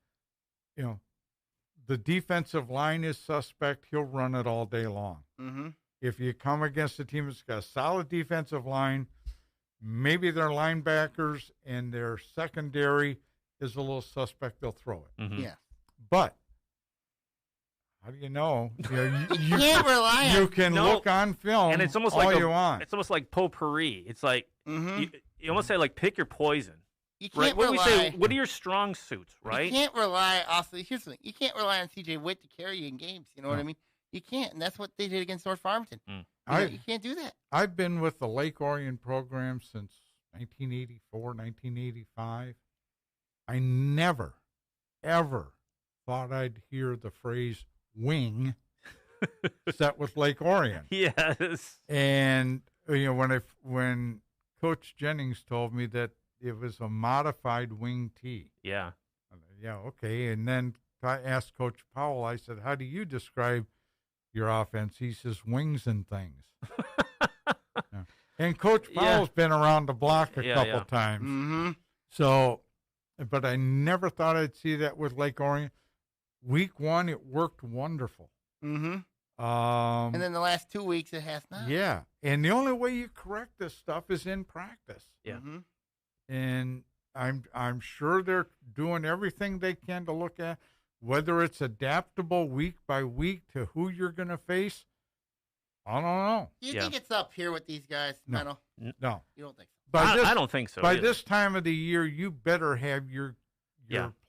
the defensive line is suspect, he'll run it all day long. Mm-hmm. If you come against a team that's got a solid defensive line, maybe their linebackers and their secondary is a little suspect, they'll throw it. Mm-hmm. Yeah. But how do you know? You can't rely on. You can look on film, and it's almost all like you want. It's almost like potpourri. It's like Mm-hmm. you almost say like pick your poison. You Right? can't What do we rely. say? What are your strong suits? Right? You can't rely. Also, here's the thing: you can't rely on C.J. Witt to carry you in games. You know what I mean? You can't, and that's what they did against North Farmington. You can't do that. I've been with the Lake Orion program since 1984, 1985. I never, ever thought I'd hear the phrase wing set with Lake Orion. Yes. And when Coach Jennings told me that it was a modified wing tee. Yeah. Yeah, okay. And then I asked Coach Powell, I said, how do you describe your offense? He says, wings and things. Yeah. And Coach Powell's been around the block a couple times. Mm-hmm. So, but I never thought I'd see that with Lake Orion. Week 1, it worked wonderful. Mm-hmm. And then the last 2 weeks, it has not. Yeah. And the only way you correct this stuff is in practice. Yeah. Mm-hmm. And I'm sure they're doing everything they can to look at whether it's adaptable week by week to who you're going to face. I don't know. Do you think it's up here with these guys, No. Menno? No. You don't think so? By I don't think so. By either. this time of the year, you better have your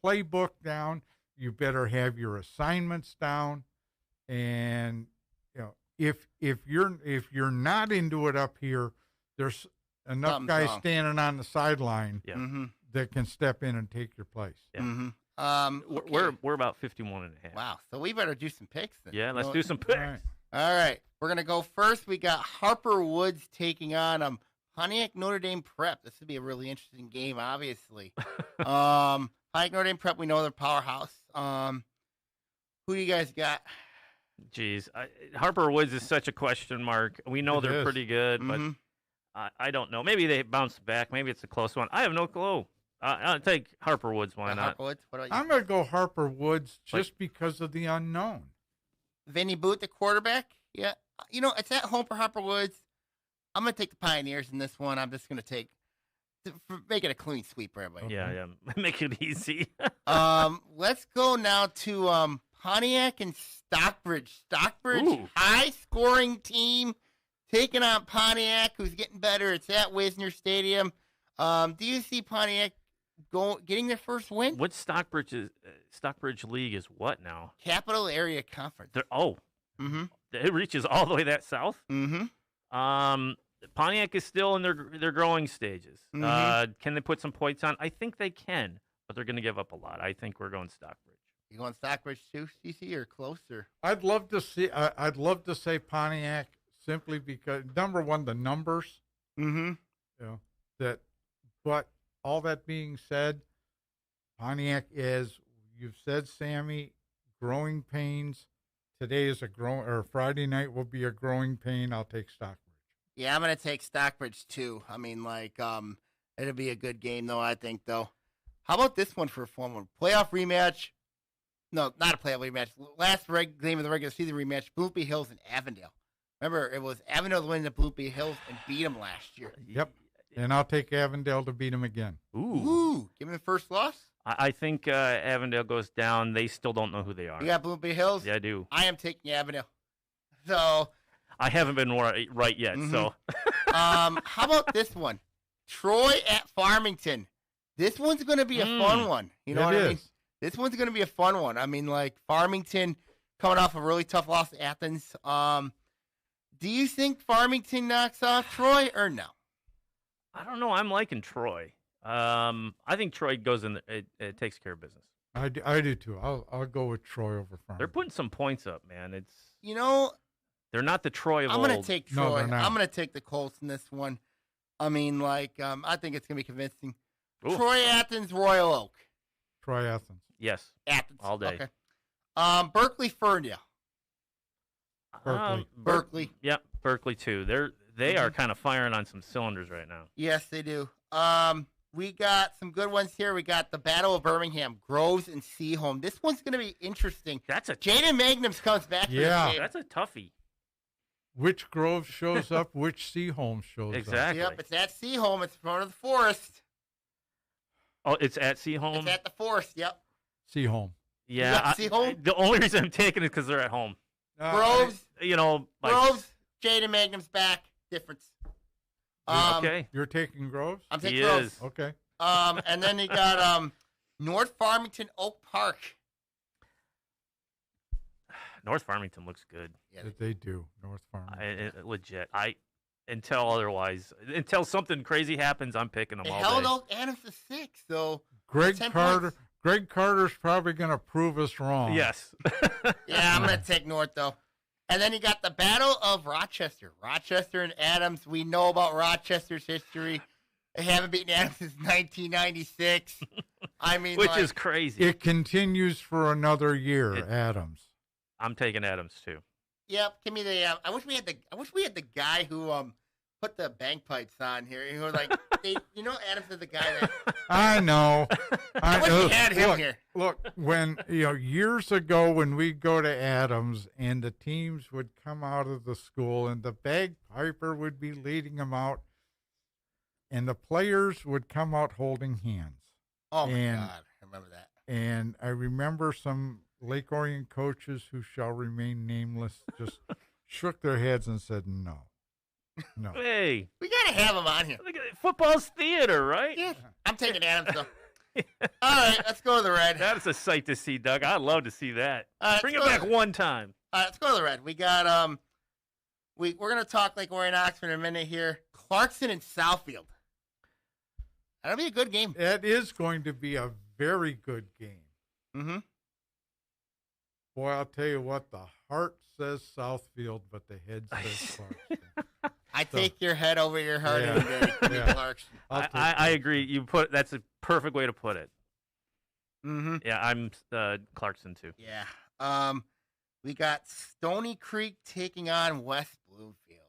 playbook down. You better have your assignments down. And if you're not into it up here, there's enough Something's guys wrong. standing on the sideline Yeah. Mm-hmm. that can step in and take your place. Yeah. Mm-hmm. We're about 51.5. Wow. So we better do some picks then. Yeah, let's You know do what? some picks. All right. All right. We're going to go first. We got Harper Woods taking on Pontiac Notre Dame Prep. This would be a really interesting game, obviously. Pontiac Notre Dame Prep, we know they're powerhouse. Who do you guys got? Jeez, Harper Woods is such a question mark. We know It they're is. pretty good, Mhm. but I don't know. Maybe they bounce back. Maybe it's a close one. I have no clue. I'll take Harper Woods. Why not? Harper Woods. What about you? I'm going to go Harper Woods just because of the unknown. Vinny Boot, the quarterback. Yeah. It's at home for Harper Woods. I'm going to take the Pioneers in this one. I'm just going to make it a clean sweep for everybody. Yeah. Make it easy. Let's go now to Pontiac and Stockbridge. Stockbridge, Ooh. high-scoring team, taking on Pontiac, who's getting better. It's at Wisner Stadium. Do you see Pontiac getting their first win? What Stockbridge League is what now? Capital Area Conference. Mm-hmm. It reaches all the way that south. Mm-hmm. Pontiac is still in their growing stages. Mhm. Can they put some points on? I think they can, but they're going to give up a lot. I think we're going Stockbridge. You going Stockbridge too, CC, or closer? I'd love to see. I'd love to say Pontiac simply because number one, the numbers. Mm-hmm. But all that being said, Pontiac is, you've said, Sammy, growing pains. Today is Friday night will be a growing pain. I'll take Stockbridge. Yeah, I'm gonna take Stockbridge too. I mean, it'll be a good game though. I think though. How about this one for a fun one? Playoff rematch. No, not a playoff rematch. Last game of the regular season rematch. Bloomfield Hills and Avondale. Remember, it was Avondale winning the Bloomfield Hills and beat them last year. Yep. And I'll take Avondale to beat him again. Ooh, give me the first loss. I think Avondale goes down. They still don't know who they are. You got Bloomfield Hills. Yeah, I do. I am taking Avondale. So, I haven't been right yet. Mhm. So, how about this one? Troy at Farmington. This one's going to be a fun one. You know It what I mean? is. This one's going to be a fun one. I mean, Farmington coming off a really tough loss to Athens. Do you think Farmington knocks off Troy or no? I don't know. I'm liking Troy. I think Troy goes in. It takes care of business. I do too. I'll go with Troy over Farmington. They're putting some points up, man. They're not the Troy of I'm old. going to take No, Troy. they're not. I'm going to take the Colts in this one. I mean, I think it's going to be convincing. Ooh. Troy, Athens, Royal Oak. Troy Athens. Yes, Athens. all day. Okay. Berkeley, Ferndale. Berkeley. Berkeley. Berkeley too. They are kind of firing on some cylinders right now. we got some good ones here. We got the Battle of Birmingham, Groves and Seaholm. This one's going to be interesting. Jaden Magnums comes back. Yeah. For this game. That's a toughie. Which Grove shows up, which Seaholm shows up. Exactly. Yep, it's at Seaholm. It's in front of the Forest. Oh, it's at Seaholm? It's at the Forest, yep. Seaholm. Yeah. Seaholm? The only reason I'm taking it is because they're at home. Groves. Groves, Jaden Magnums back. Difference. Okay. You're taking Groves? I'm taking Groves. Is. Okay. And then you got North Farmington, Oak Park. North Farmington looks good. Yeah, They do. North Farmington. Legit. Until otherwise, until something crazy happens, I'm picking them all held day. Oak Adams to 6, so Greg 10 Carter. points. Greg Carter's probably going to prove us wrong. Yes. Yeah, I'm going to take North, though. And then you got the Battle of Rochester. Rochester and Adams. We know about Rochester's history. They haven't beaten Adams since 1996. I mean, Which is crazy. It continues for another year, Adams. I'm taking Adams, too. Yep, give me the. I wish we had the guy who put the bagpipes on here. You know, like Adams is the guy that. I know. I wish we had him here. Look, when years ago when we'd go to Adams and the teams would come out of the school and the bagpiper would be leading them out, and the players would come out holding hands. Oh my God, I remember that. And I remember some Lake Orion coaches who shall remain nameless just shook their heads and said no. Hey, we gotta have him on here. Football's theater, right? Yeah, I'm taking Adams though. All right, let's go to the Red. That is a sight to see, Doug. I'd love to see that. Bring it go back one time. All right, let's go to the Red. We got we're gonna talk Lake Orion Oxford in a minute here. Clarkson and Southfield. That'll be a good game. It is going to be a very good game. Mm-hmm. Boy, I'll tell you what, the heart says Southfield, but the head says Clarkson. I take your head over your heart any day, Clarkson. I agree. That's a perfect way to put it. Mm-hmm. Yeah, I'm Clarkson too. Yeah. We got Stony Creek taking on West Bloomfield.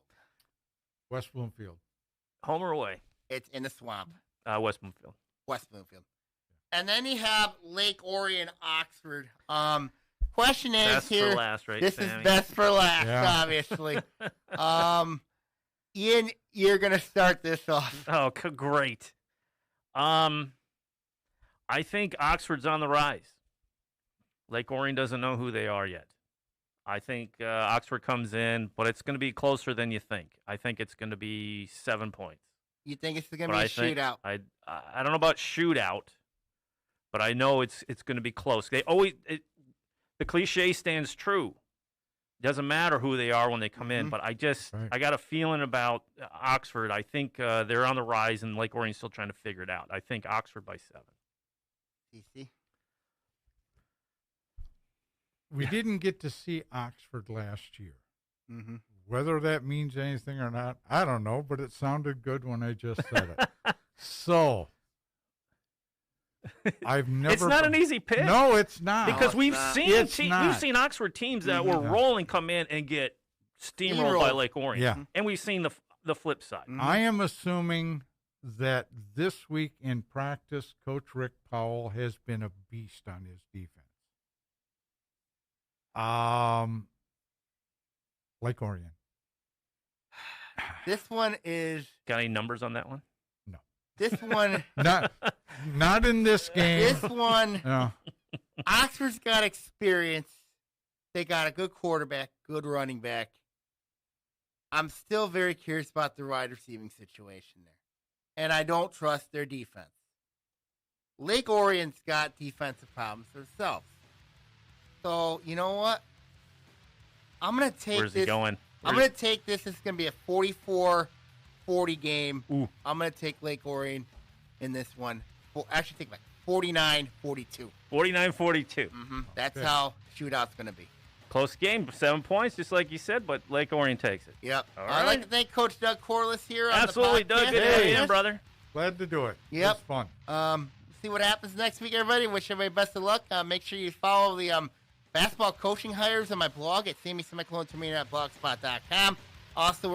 West Bloomfield. Home or away? It's in the swamp. West Bloomfield. West Bloomfield. And then you have Lake Orion Oxford. Question is best here. For last, right, this Sammy? is best for last, obviously. Ian, you're gonna start this off. Oh, great. I think Oxford's on the rise. Lake Orion doesn't know who they are yet. I think Oxford comes in, but it's going to be closer than you think. I think it's going to be 7 points. You think it's going to be a shootout? I don't know about shootout, but I know it's going to be close. They always the cliche stands true. Doesn't matter who they are when they come in, but I got a feeling about Oxford. I think they're on the rise, and Lake Orion's still trying to figure it out. I think Oxford by 7. DC? We didn't get to see Oxford last year. Mm-hmm. Whether that means anything or not, I don't know, but it sounded good when I just said it. So, I've never. It's not an easy pick. No, it's not. Because we've seen Oxford teams that were rolling come in and get steamrolled by Lake Orion. Yeah. And we've seen the flip side. I am assuming that this week in practice, Coach Rick Powell has been a beast on his defense. Lake Orion. This one is. Got any numbers on that one? No. This one. Not in this game. This one. No. Oxford's got experience. They got a good quarterback, good running back. I'm still very curious about the wide receiving situation there. And I don't trust their defense. Lake Orion's got defensive problems themselves. So, you know what? I'm going to take Where's this. he going? I'm going to take this. It's going to be a 44-40 game. Ooh. I'm going to take Lake Orion in this one. Actually, take like 49-42. 49-42. Mm-hmm. That's how shootout's going to be. Close game, 7 points, just like you said, but Lake Orion takes it. Yep. All I'd like right. to thank Coach Doug Corliss here Absolutely, on the podcast. Doug. Good to have you in, brother. Glad to do it. Yep. It was fun. See what happens next week, everybody. Wish everybody best of luck. Make sure you follow the basketball coaching hires on my blog at SammySemicolonTermina.blogspot.com. Also,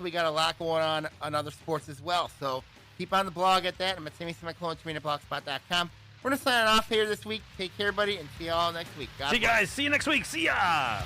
we got a lot going on other sports as well. So Keep on the blog at that. I'm at SammySemicolon@TorminaBlogspot.com. We're going to sign off here this week. Take care, buddy, and see you all next week. God See you bless. guys. See you next week. See ya.